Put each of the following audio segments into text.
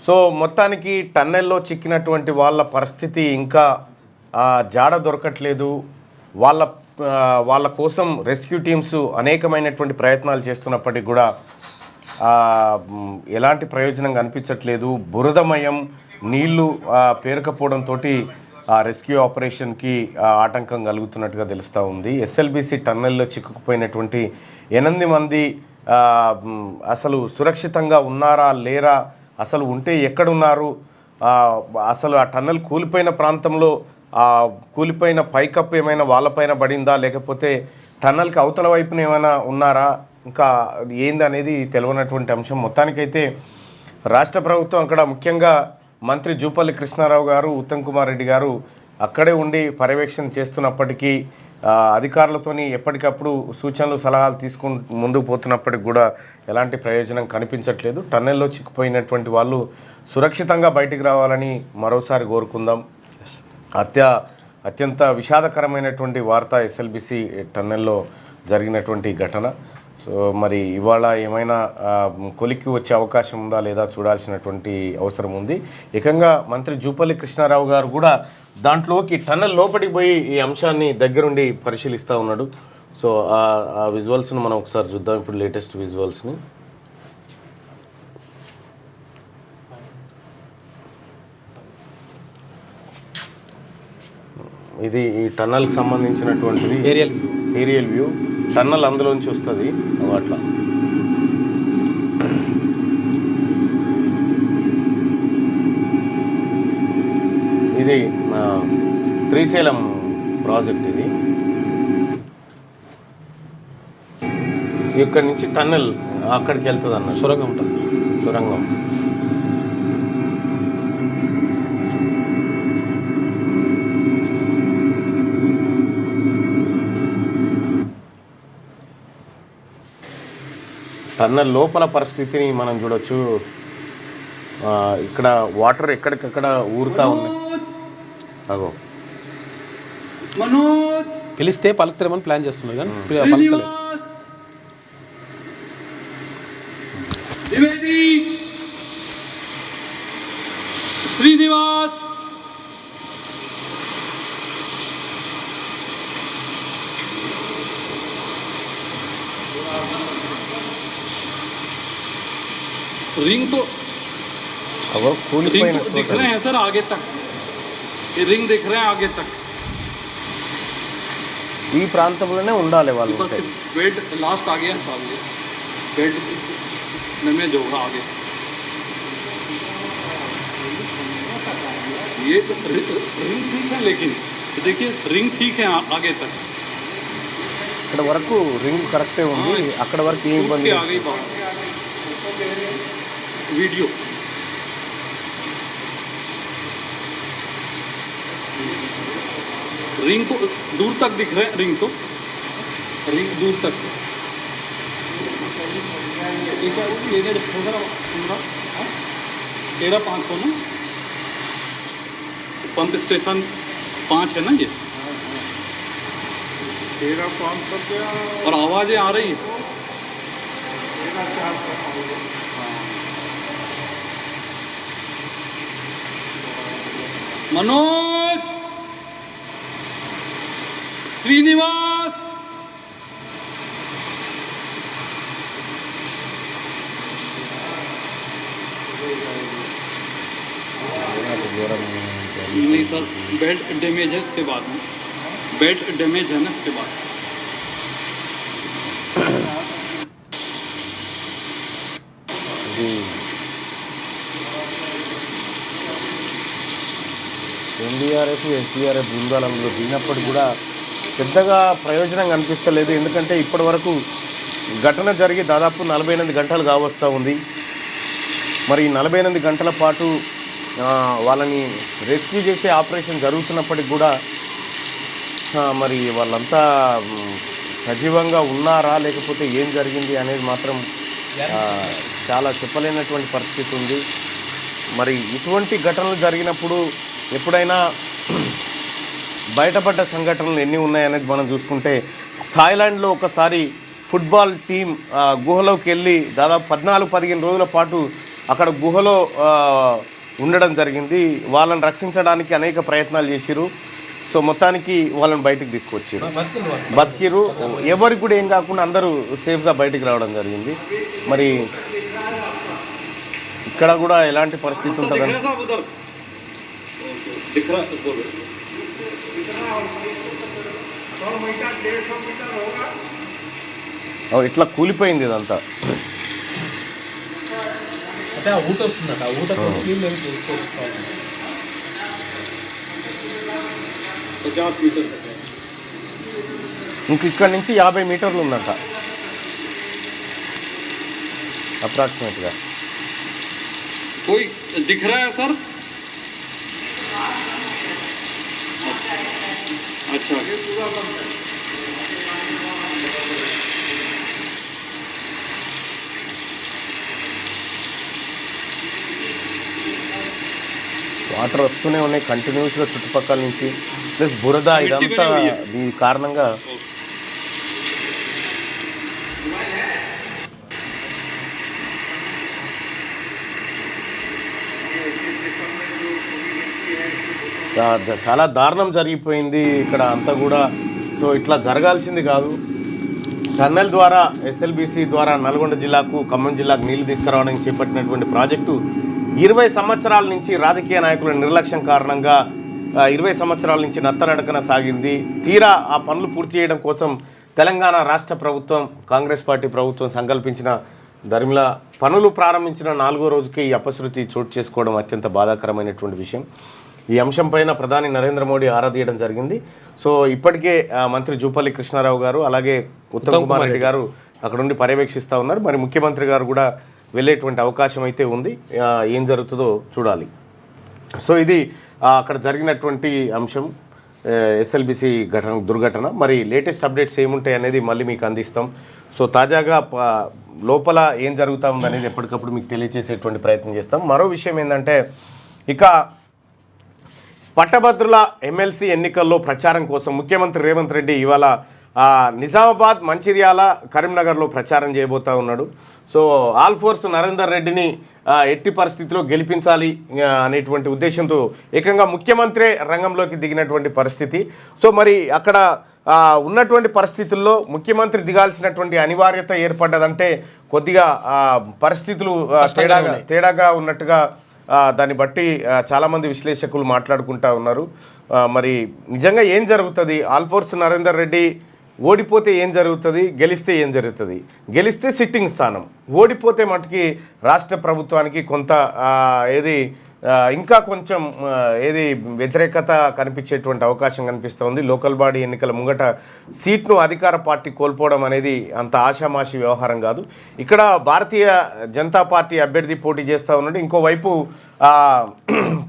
So మొత్తానికి టన్నెల్లో చిక్కినటువంటి వాళ్ళ పరిస్థితి ఇంకా జాడ దొరకట్లేదు. వాళ్ళ కోసం రెస్క్యూ టీమ్స్ అనేకమైనటువంటి ప్రయత్నాలు చేస్తున్నప్పటికీ కూడా ఎలాంటి ప్రయోజనం కనిపించట్లేదు. బురదమయం నీళ్లు పేరుకపోవడంతో రెస్క్యూ ఆపరేషన్కి ఆటంకం కలుగుతున్నట్టుగా తెలుస్తూ ఉంది. ఎస్ఎల్బిసి టన్నెల్లో చిక్కుకుపోయినటువంటి 8 మంది అసలు సురక్షితంగా ఉన్నారా లేరా, అసలు ఉంటే ఎక్కడున్నారు, అసలు ఆ టన్నెల్ కూలిపోయిన ప్రాంతంలో కూలిపోయిన పైకప్పు ఏమైనా వాళ్ళపైన పడిందా, లేకపోతే టన్నెల్కి అవతల వైపున ఏమైనా ఉన్నారా, ఇంకా ఏందనేది తెలియనటువంటి అంశం. మొత్తానికైతే రాష్ట్ర ప్రభుత్వం అక్కడ ముఖ్యంగా మంత్రి జూపల్లి కృష్ణారావు గారు, ఉత్తమ్ కుమార్ రెడ్డి గారు అక్కడే ఉండి పర్యవేక్షణ చేస్తున్నప్పటికీ అధికారులతోని ఎప్పటికప్పుడు సూచనలు సలహాలు తీసుకుని ముందుకు పోతున్నప్పటికి కూడా ఎలాంటి ప్రయోజనం కనిపించట్లేదు. టన్నెల్లో చిక్కుపోయినటువంటి వాళ్ళు సురక్షితంగా బయటికి రావాలని మరోసారి కోరుకుందాం. అత్యంత విషాదకరమైనటువంటి వార్త ఎస్ఎల్బిసి టన్నెల్లో జరిగినటువంటి ఘటన. సో మరి ఇవాళ ఏమైనా కొలిక్కి వచ్చే అవకాశం ఉందా లేదా చూడాల్సినటువంటి అవసరం ఉంది. ఏకంగా మంత్రి జూపల్లి కృష్ణారావు గారు కూడా దాంట్లోకి టన్నెల్ లోపలికి పోయి ఈ అంశాన్ని దగ్గరుండి పరిశీలిస్తూ ఉన్నాడు. సో ఆ విజువల్స్ను మనం ఒకసారి చూద్దాం. ఇప్పుడు లేటెస్ట్ విజువల్స్ని ఇది ఈ టన్నెల్కి సంబంధించినటువంటిది ఏరియల్ వ్యూ. టన్నెల్ అందులోంచి వస్తుంది అట్లా. ఇది శ్రీశైలం ప్రాజెక్ట్. ఇది ఇక్కడి నుంచి టన్నెల్ అక్కడికి వెళ్తుంది అన్న, సొరంగం ఉంటుంది. సొరంగం టన్నెల్ లోపల పరిస్థితిని మనం చూడొచ్చు. ఇక్కడ వాటర్ ఎక్కడికక్కడ ఊరుతా ఉన్నాయి. అగో పిలిస్తే పలుకుతారేమని ప్లాన్ చేస్తున్నారు కానీ పలుకుతలేదు. శ్రీనివాస్ रिंग तो रिंग तो दिख रहे हैं सर आगे तक, ये रिंग दिख रहे हैं आगे तक. ఈ ప్రాంతంలోనే ఉండాలి వాళ్ళు. बेड लास्ट आ गया सामने, बेड में जो होगा आगे ये रिंग ठीक है, लेकिन देखिए रिंग ठीक है आगे तक. ఇక్కడ వరకు రింగ్ కరెక్టే ఉంది, అక్కడ వరకు ఏం ఇబ్బంది. आगे वीडियो रिंग तो दूर तक दिख रहे हैं, रिंग दूर तक. तेरह 500 ना, पंप स्टेशन 5 है ना ये. 13,500 और आवाज़ें आ रही है. मनोज, श्रीनिवास, नहीं सर, बेल्ट डैमेज है इसके बाद में, बेल्ट डैमेज है ना इसके बाद. ఎన్డీఆర్ఎఫ్ ఎస్డీఆర్ఎఫ్ బృందాలు అందులో దిగినప్పటికి కూడా పెద్దగా ప్రయోజనం కనిపిస్తలేదు. ఎందుకంటే ఇప్పటి వరకు ఘటన జరిగి దాదాపు 48 గంటలు కావస్తూ ఉంది. మరి 48 గంటల పాటు వాళ్ళని రెస్క్యూ చేసే ఆపరేషన్ జరుగుతున్నప్పటికి కూడా మరి వాళ్ళంతా సజీవంగా ఉన్నారా లేకపోతే ఏం జరిగింది అనేది మాత్రం చాలా చెప్పలేనటువంటి పరిస్థితి ఉంది. మరి ఇటువంటి ఘటనలు జరిగినప్పుడు ఎప్పుడైనా బయటపడ్డ సంఘటనలు ఎన్ని ఉన్నాయనేది మనం చూసుకుంటే, థాయిలాండ్లో ఒకసారి ఫుట్బాల్ టీం గుహలోకి వెళ్ళి దాదాపు 14-15 రోజుల పాటు అక్కడ గుహలో ఉండడం జరిగింది. వాళ్ళని రక్షించడానికి అనేక ప్రయత్నాలు చేసిరు. సో మొత్తానికి వాళ్ళని బయటకు తీసుకొచ్చారు, బతికిరు. ఎవరికి కూడా ఏం కాకుండా అందరూ సేఫ్గా బయటికి రావడం జరిగింది. మరి ఇక్కడ కూడా ఎలాంటి పరిస్థితి ఉంటుందని ఇట్లా కూలిపోయింది ఇదంతా. ఊట వస్తుందట, ఊట ఇంక ఇక్కడ నుంచి 50 మీటర్లు ఉందట అప్రాక్సిమేట్గా. कोई दिख रहा है सर? अच्छा వాటర్ వస్తూనే ఉన్నాయి కంటిన్యూస్గా చుట్టుపక్కల నుంచి. ప్లస్ బురద ఇదంతా దీని కారణంగా చాలా దారుణం జరిగిపోయింది ఇక్కడ అంతా కూడా. సో ఇట్లా జరగాల్సింది కాదు. టన్నెల్ ద్వారా ఎస్ఎల్బీసీ ద్వారా నల్గొండ జిల్లాకు, ఖమ్మం జిల్లాకు నీళ్లు తీసుకురావడానికి చేపట్టినటువంటి ప్రాజెక్టు 20 సంవత్సరాల నుంచి రాజకీయ నాయకుల నిర్లక్ష్యం కారణంగా 20 సంవత్సరాల నుంచి నత్తనడకన సాగింది. తీరా ఆ పనులు పూర్తి చేయడం కోసం తెలంగాణ రాష్ట్ర ప్రభుత్వం, కాంగ్రెస్ పార్టీ ప్రభుత్వం సంకల్పించిన దరిమిలా పనులు ప్రారంభించిన 4వ రోజుకి ఈ అపశృతి చోటు చేసుకోవడం అత్యంత బాధాకరమైనటువంటి విషయం. ఈ అంశం పైన ప్రధాని నరేంద్ర మోడీ ఆరా తీయడం జరిగింది. సో ఇప్పటికే మంత్రి జూపల్లి కృష్ణారావు గారు అలాగే ఉత్తమ్ కుమార్ రెడ్డి గారు అక్కడ ఉండి పర్యవేక్షిస్తూ ఉన్నారు. మరి ముఖ్యమంత్రి గారు కూడా వెళ్ళేటువంటి అవకాశం అయితే ఉంది. ఏం జరుగుతుందో చూడాలి. సో ఇది అక్కడ జరిగినటువంటి అంశం, ఎస్ఎల్బీసీ దుర్ఘటన. మరి లేటెస్ట్ అప్డేట్స్ ఏముంటాయి అనేది మళ్ళీ మీకు అందిస్తాం. సో తాజాగా లోపల ఏం జరుగుతూ ఉంది అనేది ఎప్పటికప్పుడు మీకు తెలియజేసేటువంటి ప్రయత్నం చేస్తాం. మరో విషయం ఏంటంటే, ఇక పట్టభద్రుల ఎమ్మెల్సీ ఎన్నికల్లో ప్రచారం కోసం ముఖ్యమంత్రి రేవంత్ రెడ్డి ఇవాళ నిజామాబాద్, మంచిర్యాల, కరీంనగర్లో ప్రచారం చేయబోతూ ఉన్నాడు. సో ఆల్ ఫోర్స్ నరేందర్ రెడ్డిని ఎట్టి పరిస్థితిలో గెలిపించాలి అనేటువంటి ఉద్దేశంతో ఏకంగా ముఖ్యమంత్రే రంగంలోకి దిగినటువంటి పరిస్థితి. సో మరి అక్కడ ఉన్నటువంటి పరిస్థితుల్లో ముఖ్యమంత్రి దిగాల్సినటువంటి అనివార్యత ఏర్పడ్డదంటే కొద్దిగా పరిస్థితులు తేడాగా ఉన్నట్టుగా దాన్ని బట్టి చాలామంది విశ్లేషకులు మాట్లాడుకుంటూ ఉన్నారు. మరి నిజంగా ఏం జరుగుతుంది? ఆల్ఫోర్స్ నరేందర్ రెడ్డి ఓడిపోతే ఏం జరుగుతుంది, గెలిస్తే ఏం జరుగుతుంది? గెలిస్తే సిట్టింగ్ స్థానం, ఓడిపోతే మటుకి రాష్ట్ర ప్రభుత్వానికి కొంత ఇంకా కొంచెం వ్యతిరేకత కనిపించేటువంటి అవకాశం కనిపిస్తుంది. లోకల్ బాడీ ఎన్నికల ముంగట సీట్ను అధికార పార్టీ కోల్పోవడం అనేది అంత ఆషామాషి వ్యవహారం కాదు. ఇక్కడ భారతీయ జనతా పార్టీ అభ్యర్థి పోటీ చేస్తూ ఉన్నాడు. ఇంకోవైపు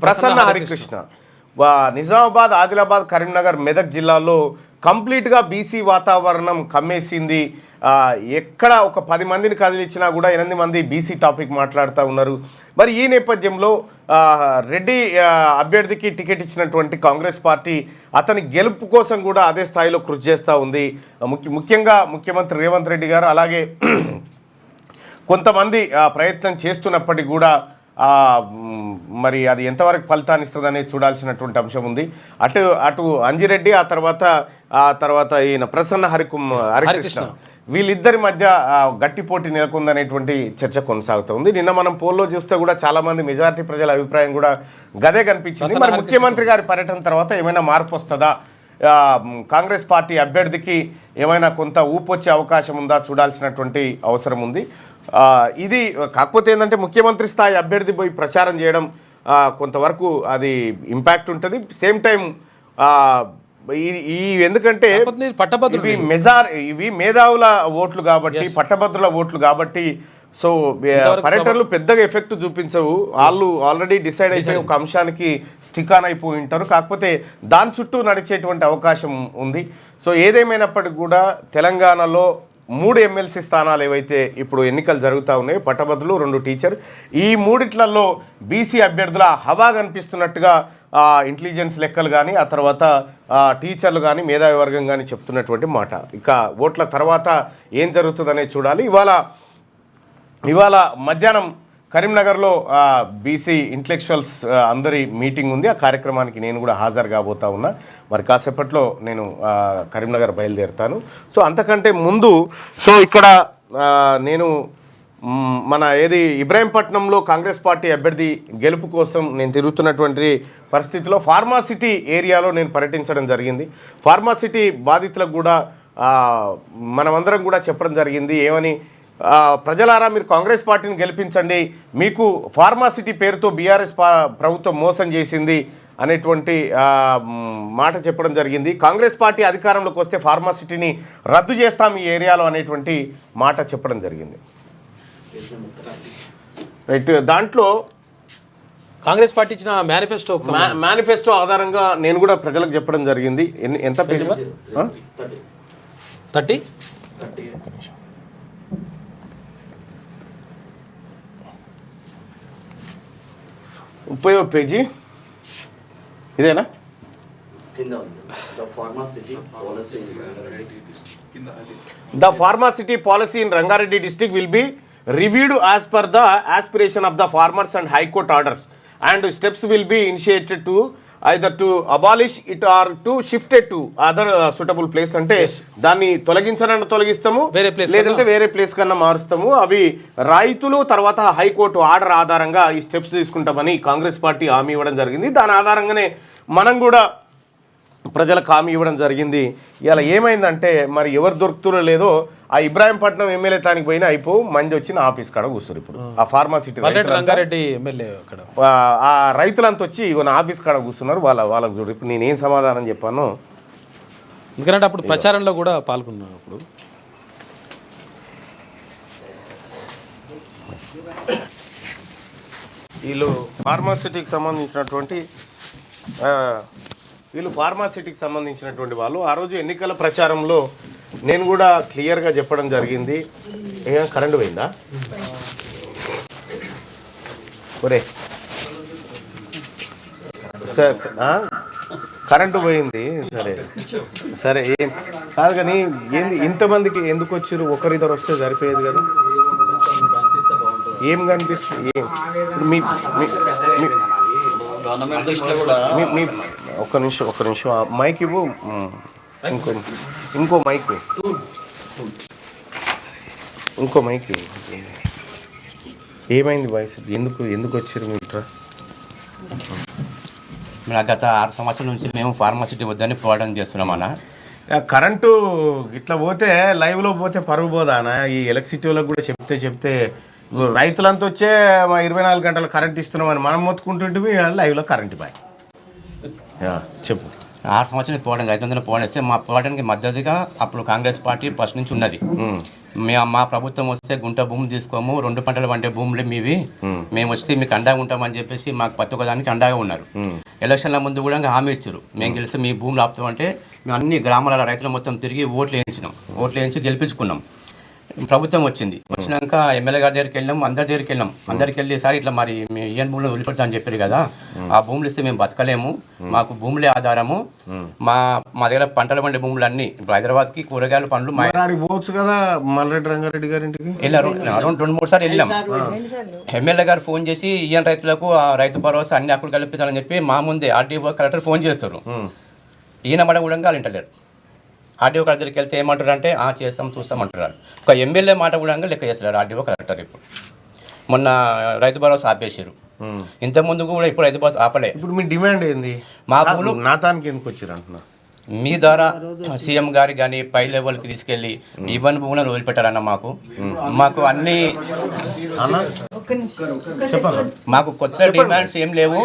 ప్రసన్న హరికృష్ణ నిజామాబాద్, ఆదిలాబాద్, కరీంనగర్, మెదక్ జిల్లాల్లో కంప్లీట్గా బీసీ వాతావరణం కమ్మేసింది. ఎక్కడ ఒక 10 మందిని కదిలిచ్చినా కూడా 8 మంది బీసీ టాపిక్ మాట్లాడుతూ ఉన్నారు. మరి ఈ నేపథ్యంలో రెడ్డి అభ్యర్థికి టికెట్ ఇచ్చినటువంటి కాంగ్రెస్ పార్టీ అతని గెలుపు కోసం కూడా అదే స్థాయిలో కృషి చేస్తూ ఉంది. ముఖ్యంగా ముఖ్యమంత్రి రేవంత్ రెడ్డి గారు అలాగే కొంతమంది ప్రయత్నం చేస్తున్నప్పటికీ కూడా మరి అది ఎంతవరకు ఫలితాన్ని ఇస్తుంది అనేది చూడాల్సినటువంటి అంశం ఉంది. అటు అంజిరెడ్డి, ఆ తర్వాత ఈయన ప్రసన్న హరికృష్ణ వీళ్ళిద్దరి మధ్య గట్టి పోటీ నెలకొందనేటువంటి చర్చ కొనసాగుతుంది. నిన్న మనం పోల్లో చూస్తే కూడా చాలామంది మెజారిటీ ప్రజల అభిప్రాయం కూడా గదే కనిపించింది. మరి ముఖ్యమంత్రి గారి పర్యటన తర్వాత ఏమైనా మార్పు వస్తుందా, కాంగ్రెస్ పార్టీ అభ్యర్థికి ఏమైనా కొంత ఊపు వచ్చే అవకాశం ఉందా చూడాల్సినటువంటి అవసరం ఉంది. ఇది కాకపోతే ఏంటంటే ముఖ్యమంత్రి స్థాయి అభ్యర్థి పోయి ప్రచారం చేయడం కొంతవరకు అది ఇంపాక్ట్ ఉంటుంది. సేమ్ టైం ఎందుకంటే ఇవి మేధావుల ఓట్లు కాబట్టి, పట్టభద్రుల ఓట్లు కాబట్టి, సో పర్యటనలు పెద్దగా ఎఫెక్ట్ చూపించవు. వాళ్ళు ఆల్రెడీ డిసైడ్ అయిపోయి ఒక అంశానికి స్టిక్ ఆన్ అయిపోయి ఉంటారు. కాకపోతే దాని చుట్టూ నడిచేటువంటి అవకాశం ఉంది. సో ఏదేమైనప్పటికీ కూడా తెలంగాణలో 3 ఎమ్మెల్సీ స్థానాలు ఏవైతే ఇప్పుడు ఎన్నికలు జరుగుతూ ఉన్నాయో, పట్టభద్రులు, 2 టీచర్, ఈ మూడిట్లలో బీసీ అభ్యర్థుల హవా కనిపిస్తున్నట్టుగా ఇంటెలిజెన్స్ లెక్కలు కానీ, ఆ తర్వాత టీచర్లు కానీ, మేధావి వర్గం కానీ చెప్తున్నటువంటి మాట. ఇక ఓట్ల తర్వాత ఏం జరుగుతుందనేది చూడాలి. ఇవాళ మధ్యాహ్నం కరీంనగర్లో బీసీ ఇంటలెక్చువల్స్ అందరి మీటింగ్ ఉంది. ఆ కార్యక్రమానికి నేను కూడా హాజరు కాబోతా ఉన్నా. మరి కాసేపట్లో నేను కరీంనగర్ బయలుదేరుతాను. సో అంతకంటే ముందు ఇక్కడ నేను మన ఇబ్రాహీంపట్నంలో కాంగ్రెస్ పార్టీ అభ్యర్థి గెలుపు కోసం నేను తిరుగుతున్నటువంటి పరిస్థితిలో ఫార్మాసిటీ ఏరియాలో నేను పర్యటించడం జరిగింది. ఫార్మాసిటీ బాధితులకు కూడా మనమందరం కూడా చెప్పడం జరిగింది ఏమని, ప్రజలారా మీరు కాంగ్రెస్ పార్టీని గెలిపించండి, మీకు ఫార్మాసిటీ పేరుతో బీఆర్ఎస్ ప్రభుత్వం మోసం చేసింది అనేటువంటి మాట చెప్పడం జరిగింది. కాంగ్రెస్ పార్టీ అధికారంలోకి వస్తే ఫార్మాసిటీని రద్దు చేస్తాం ఈ ఏరియాలో అనేటువంటి మాట చెప్పడం జరిగింది. రైట్, దాంట్లో కాంగ్రెస్ పార్టీ ఇచ్చిన మేనిఫెస్టో ఆధారంగా నేను కూడా ప్రజలకు చెప్పడం జరిగింది. ఎంత పేజ్ 30 30వ పేజీ ఇదేనా? The pharmacity policy in Rangareddy district will be reviewed as per the aspiration of the farmers and High Court orders, and steps will be initiated to either to abolish it or to shift it to other suitable place. అంటే దాన్ని తొలగిస్తాము, లేదంటే వేరే place కన్నా మారుస్తాము. అవి రైతులు తర్వాత high court order ఆధారంగా ఈ స్టెప్స్ తీసుకుంటామని కాంగ్రెస్ పార్టీ హామీ ఇవ్వడం జరిగింది. దాని ఆధారంగానే మనం కూడా ప్రజలకు హామీ ఇవ్వడం జరిగింది. ఇలా ఏమైందంటే మరి ఎవరు దొరుకుతారో లేదో ఆ ఇబ్రాహీంపట్నం ఎమ్మెల్యే తానికి పోయినా అయిపోవు, మంది వచ్చి నా ఆఫీస్ కాడ కూర్చోరు. ఇప్పుడు ఆ ఫార్మాసిటీ ఆ రైతులంతా వచ్చి నా ఆఫీస్ కాడ కూర్చున్నారు. వాళ్ళకు చూడు ఇప్పుడు నేనేం సమాధానం చెప్పాను. ఎందుకంటే అప్పుడు ప్రచారంలో కూడా పాల్గొన్నాను. అప్పుడు వీళ్ళు ఫార్మాసిటీకి సంబంధించినటువంటి వాళ్ళు ఆ రోజు ఎన్నికల ప్రచారంలో నేను కూడా క్లియర్గా చెప్పడం జరిగింది. కరెంటు పోయిందా? ఒరే సార్ కరెంటు పోయింది. సరే ఏం కాదు కానీ ఇంతమందికి ఎందుకు వచ్చారు? ఒకరిద్దరు వస్తే సరిపోయేది కదా. ఏం కనిపిస్తుంది? ఒక్క నిమిషం మైక్ ఇవ్వు. ఇంకో మైక్ ఏమైంది వాయిస్? ఎందుకు వచ్చారు మీరు? గత 6 సంవత్సరాల నుంచి మేము ఫార్మాసిటీ వద్దని పోరాటం చేస్తున్నాం అన్న. కరెంటు ఇట్లా పోతే లైవ్లో పోతే పరుగు పోదానా? ఈ ఎలక్ట్రిసిటీ వాళ్ళకి కూడా చెప్తే రైతులంతా వచ్చే 24 గంటలు కరెంట్ ఇస్తున్నామని మనం మొత్తుకుంటుంటే లైవ్లో కరెంట్ బాయ్ చెప్పు. 6 సంవత్సరాలు పోవడం రైతులందరూ పోవడేస్తే మా పోరాటానికి మద్దతుగా అప్పుడు కాంగ్రెస్ పార్టీ ఫస్ట్ నుంచి ఉన్నది. మా ప్రభుత్వం వస్తే గుంట భూములు తీసుకోము, 2 పంటలు పండే భూములే మీవి, మేము వస్తే మీకు అండగా ఉంటామని చెప్పేసి మాకు ప్రతి ఒక్కదానికి అండగా ఉన్నారు. ఎలక్షన్ల ముందు కూడా హామీ ఇచ్చారు, మేము గెలిస్తే మీ భూములు ఆపుతామంటే మేము అన్ని గ్రామాల రైతులు మొత్తం తిరిగి ఓట్లు వేయించి గెలిపించుకున్నాం. ప్రభుత్వం వచ్చినాక ఎమ్మెల్యే గారి దగ్గరికి వెళ్ళినాం, అందరికి వెళ్ళి సార్ ఇట్లా మరి మేము ఈయన భూములు వదిలిపెడతా అని చెప్పారు కదా, ఆ భూములు ఇస్తే మేము బతకలేము, మాకు భూములే ఆధారము, మా దగ్గర పంటలు పండే భూములు అన్ని ఇప్పుడు హైదరాబాద్కి కూరగాయల పండ్లు పోవచ్చు కదా. మల్రెడ్డి రంగారెడ్డి గారింటికి వెళ్ళారు, 2-3 సార్లు వెళ్ళాం. ఎమ్మెల్యే గారు ఫోన్ చేసి ఈయన రైతులకు రైతు భరోసా అన్ని హక్కులు కల్పించాలని చెప్పి మా ముందే ఆర్టీఓ కలెక్టర్ ఫోన్ చేస్తారు. ఈయన మడ కూడా వాళ్ళు వింటలేరు. ఆర్డీఓ కలెక్టర్ దగ్గరికి వెళ్తే ఏమంటారు అంటే చేస్తాం చూస్తామంటారు. ఒక ఎమ్మెల్యే మాట కూడా లెక్క చేస్తారు ఆర్డీఓ కలెక్టర్. ఇప్పుడు మొన్న రైతు భరోసా ఆపేసారు, ఇంతకుముందు కూడా ఇప్పుడు రైతు భరోసా ఆపలే. ఇప్పుడు మీ డిమాండ్ ఏంది? మా భూములు నాతానికి ఎందుకు వచ్చారు అంటున్నా? మీ ద్వారా సీఎం గారి కానీ పై లెవెల్కి తీసుకెళ్ళి ఇవన్నీ భూములను వదిలిపెట్టారన్న. మాకు అన్ని మాకు కొత్త డిమాండ్స్ ఏం లేవు.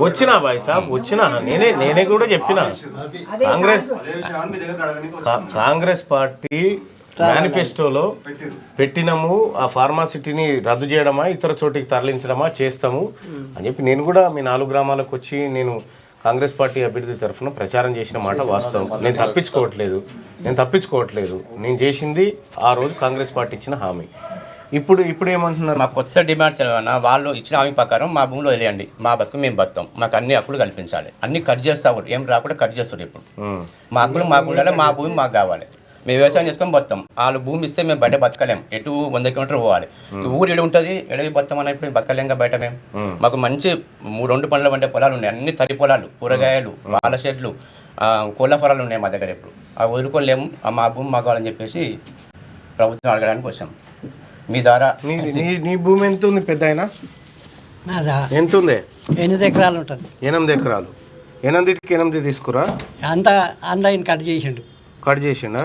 వచ్చినా బాయ్ సాబ్ వచ్చినా, నేనే కూడా చెప్పిన కాంగ్రెస్ పార్టీ మేనిఫెస్టోలో పెట్టినాము, ఆ ఫార్మాసిటీని రద్దు చేయడమా ఇతర చోటికి తరలించడమా చేస్తాము అని చెప్పి నేను కూడా మీ 4 గ్రామాలకు వచ్చి నేను కాంగ్రెస్ పార్టీ అభ్యర్థి తరఫున ప్రచారం చేసిన మాట వాస్తవం. నేను తప్పించుకోవట్లేదు. నేను చేసింది ఆ రోజు కాంగ్రెస్ పార్టీ ఇచ్చిన హామీ. ఇప్పుడు ఏమంటున్నారు? మా కొత్త డిమాండ్స్ వాళ్ళు ఇచ్చిన హామీ ప్రకారం మా భూమిలో వదిలేయండి, మా బతుకు మేము బతాం, మాకు అన్ని హక్కులు కల్పించాలి, అన్ని కట్ చేస్తావు, ఏం రాకుండా కట్ చేస్తారు. ఇప్పుడు మా హక్కులు మాకు ఉండాలి, మా భూమి మాకు కావాలి, మేము వ్యవసాయం చేసుకొని బతాం. వాళ్ళు భూమి ఇస్తే మేము బయట బతకలేం, ఎటు 100 కిలోమీటర్లు పోవాలి. ఊరు ఎడు ఉంటుంది, ఎడవి బతాం అన్నప్పుడు బతకలేంగా బయట మేము. మాకు మంచి 2 పండ్ల వండే పొలాలు ఉన్నాయి, అన్ని తరి పొలాలు, కూరగాయలు, పాల షెడ్లు, కోళ్ళ ఫలాలు ఉన్నాయి మా దగ్గర. ఎప్పుడు అవి వదులుకోలేము, మా భూమి మాకు కావాలని చెప్పేసి ప్రభుత్వం అడగడానికి వచ్చాం మీ ద్వారా. నీ భూమి ఎంత ఉంది పెద్ద అయినా? ఎంత ఉంది? 8 ఎకరాలు ఉంటుంది. 8 ఎకరాలు. 8కి 8 తీసుకురా. అంతా ఆన్లైన్ కట్ చేసిండు. కట్ చేసిండు.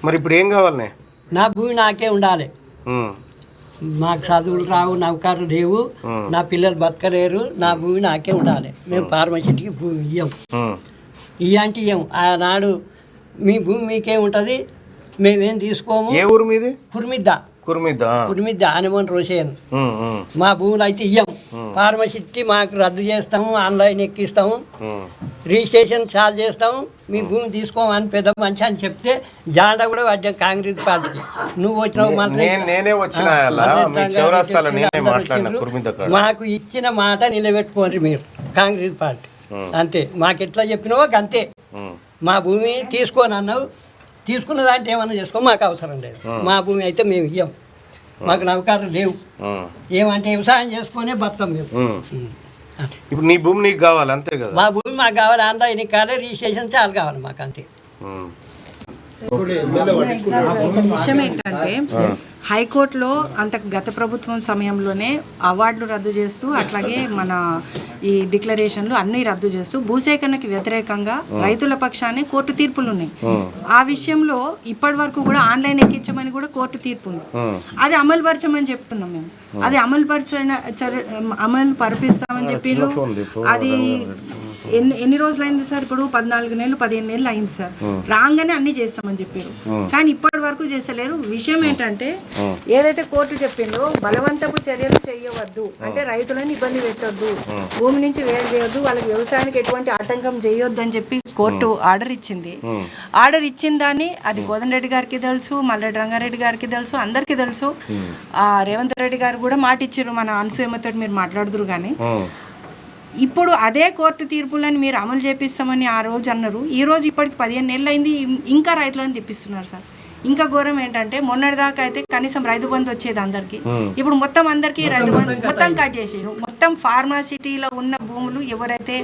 మరి ఇప్పుడు ఏం కావాలి? నా భూమి నాకే ఉండాలి. మాకు చదువులు రావు, నౌకర్లు లేవు, నా పిల్లలు బతకలేరు, నా భూమి నాకే ఉండాలి. మేము ఫార్మసిటీకి భూమి ఇయ్యంటే ఇయ్యము. ఆనాడు మీ భూమి మీకే ఉంటుంది, మేమేం తీసుకోము. ఏ ఊరు మీది? కుర్మిద్ద హనుమాన్ రోషేను. మా భూములు అయితే ఇయ్యం. ఫార్మసిటీ మాకు రద్దు చేస్తాము, ఆన్లైన్ ఎక్కిస్తాము, రిజిస్ట్రేషన్ చాలు చేస్తాము, మీ భూమి తీసుకోమని పెద్ద మంచి అని చెప్తే జాండా కూడా వచ్చాం కాంగ్రెస్ పార్టీకి. నువ్వు వచ్చినావు, మాకు ఇచ్చిన మాట నిలబెట్టుకోండి మీరు కాంగ్రెస్ పార్టీ. అంతే, మాకెట్లా చెప్పినావో అంతే. మా భూమి తీసుకోని అన్నావు, తీసుకున్న దాంట్లో ఏమన్నా చేసుకో, మాకు అవసరం లేదు. మా భూమి అయితే మేము ఇయ్యం, మాకు నౌకర్లు లేవు. ఏమంటే వ్యవసాయం చేసుకునే బతాం మేము. ఇప్పుడు నీ భూమి నీకు కావాలి అంతే కదా? మా భూమి మాకు కావాలి, ఆన్లైన్ కావాలి, రిజిస్ట్రేషన్ చాలు కావాలి మాకు అంతే. విషయం ఏంటంటే హైకోర్టులో గత ప్రభుత్వం సమయంలోనే అవార్డులు రద్దు చేస్తూ, అట్లాగే మన ఈ డిక్లరేషన్లు అన్నీ రద్దు చేస్తూ భూసేకరణకి వ్యతిరేకంగా రైతుల పక్షాన్ని కోర్టు తీర్పులు ఉన్నాయి. ఆ విషయంలో ఇప్పటి వరకు కూడా ఆన్లైన్ ఎక్కించమని కూడా కోర్టు తీర్పు ఉంది. అది అమలు పరచమని చెప్తున్నాం మేము. అది అమలు పరిపిస్తామని చెప్పారు. అది ఎన్ని రోజులైంది సార్? ఇప్పుడు 14 నెలలు 15 నెలలు అయింది సార్. రాగానే అన్ని చేస్తామని చెప్పారు, కానీ ఇప్పటి వరకు చేసలేరు. విషయం ఏంటంటే ఏదైతే కోర్టు చెప్పిందో బలవంతపు చర్యలు చేయవద్దు, అంటే రైతులను ఇబ్బంది పెట్టొద్దు, భూమి నుంచి వేరు చేయొద్దు, వాళ్ళకి వ్యవసాయానికి ఎటువంటి ఆటంకం చేయొద్దు అని చెప్పి కోర్టు ఆర్డర్ ఇచ్చింది. ఆర్డర్ ఇచ్చిన దాన్ని అది కోదండరెడ్డి గారికి తెలుసు, మల్రెడ్డి రంగారెడ్డి గారికి తెలుసు, అందరికీ తెలుసు. రేవంత్ రెడ్డి గారు కూడా మాట ఇచ్చారు, మన అనసూయమ్మతో మీరు మాట్లాడుదురు. కానీ ఇప్పుడు అదే కోర్టు తీర్పులను మీరు అమలు చేపిస్తామని ఆ రోజు అన్నారు. ఈ రోజు ఇప్పటికి 15 నెలలు అయింది, ఇంకా రైతులను తెప్పిస్తున్నారు సార్. ఇంకా ఘోరం ఏంటంటే మొన్నటిదాకా అయితే కనీసం రైతు బంధు వచ్చేది అందరికి, ఇప్పుడు మొత్తం అందరికీ రైతు బంధు మొత్తం కట్ చేసారు. మొత్తం ఫార్మాసిటీలో ఉన్న భూములు ఎవరైతే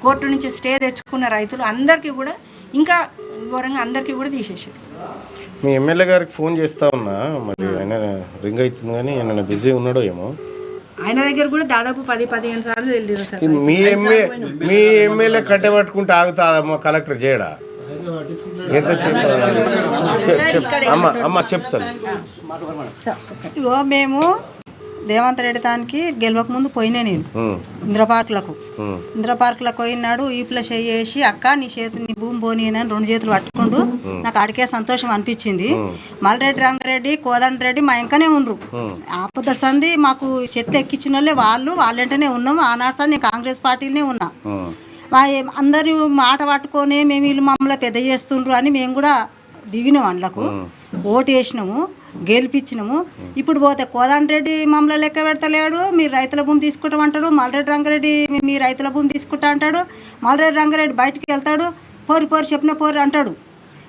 కోర్టు నుంచి స్టే తెచ్చుకున్న రైతులు అందరికీ కూడా ఇంకా ఘోరంగా అందరికీ కూడా తీసేసారు. మీ ఎమ్మెల్యే గారికి ఫోన్ చేస్తా ఉన్నా, మరి ఆయన రింగ్ అవుతుంది కానీ ఆయన బిజీ ఉన్నాడో ఏమో. ఆయన దగ్గర కూడా దాదాపు 10-15 సార్లు వెళ్ళారు సార్. మీ ఎమ్మెల్యే కట్టె పట్టుకుంటే ఆగుతాదమ్మా, కలెక్టర్ చేయడా? ఎంత అమ్మ చెప్తాను. ఇగో మేము రేవంత్ రెడ్డి దానికి గెలవక ముందు పోయినా నేను ఇంద్ర పార్కులకు పోయినాడు. ఈ ప్లస్ చేసి అక్క నీ భూమి పోనీనని 2 చేతులు పట్టుకుంటూ నాకు అడిగే సంతోషం అనిపించింది. మల్రెడ్డి రంగారెడ్డి కోదండరెడ్డి మా ఇంకనే ఉండ్రు. ఆపద సంది మాకు చెట్లు ఎక్కించిన వాళ్ళే వాళ్ళంటనే ఉన్నాము. ఆనాడు నేను కాంగ్రెస్ పార్టీలోనే ఉన్నా. అందరూ మాట పట్టుకొని మేము వీళ్ళు మమ్మల్ని పెద్ద చేస్తుండ్రు అని మేము కూడా దిగినాం, అందులకు ఓటు వేసినాము, గెలిపించినాము. ఇప్పుడు పోతే కోదండరెడ్డి మమ్మల్ని లెక్క పెడతలేడు, మీరు రైతుల భూమి తీసుకుంటామంటాడు. మల్రెడ్డి రంగారెడ్డి మీ రైతుల భూమి తీసుకుంటా అంటాడు. మల్రెడ్డి రంగారెడ్డి బయటికి వెళ్తాడు, పోరి చెప్పిన పోరి అంటాడు.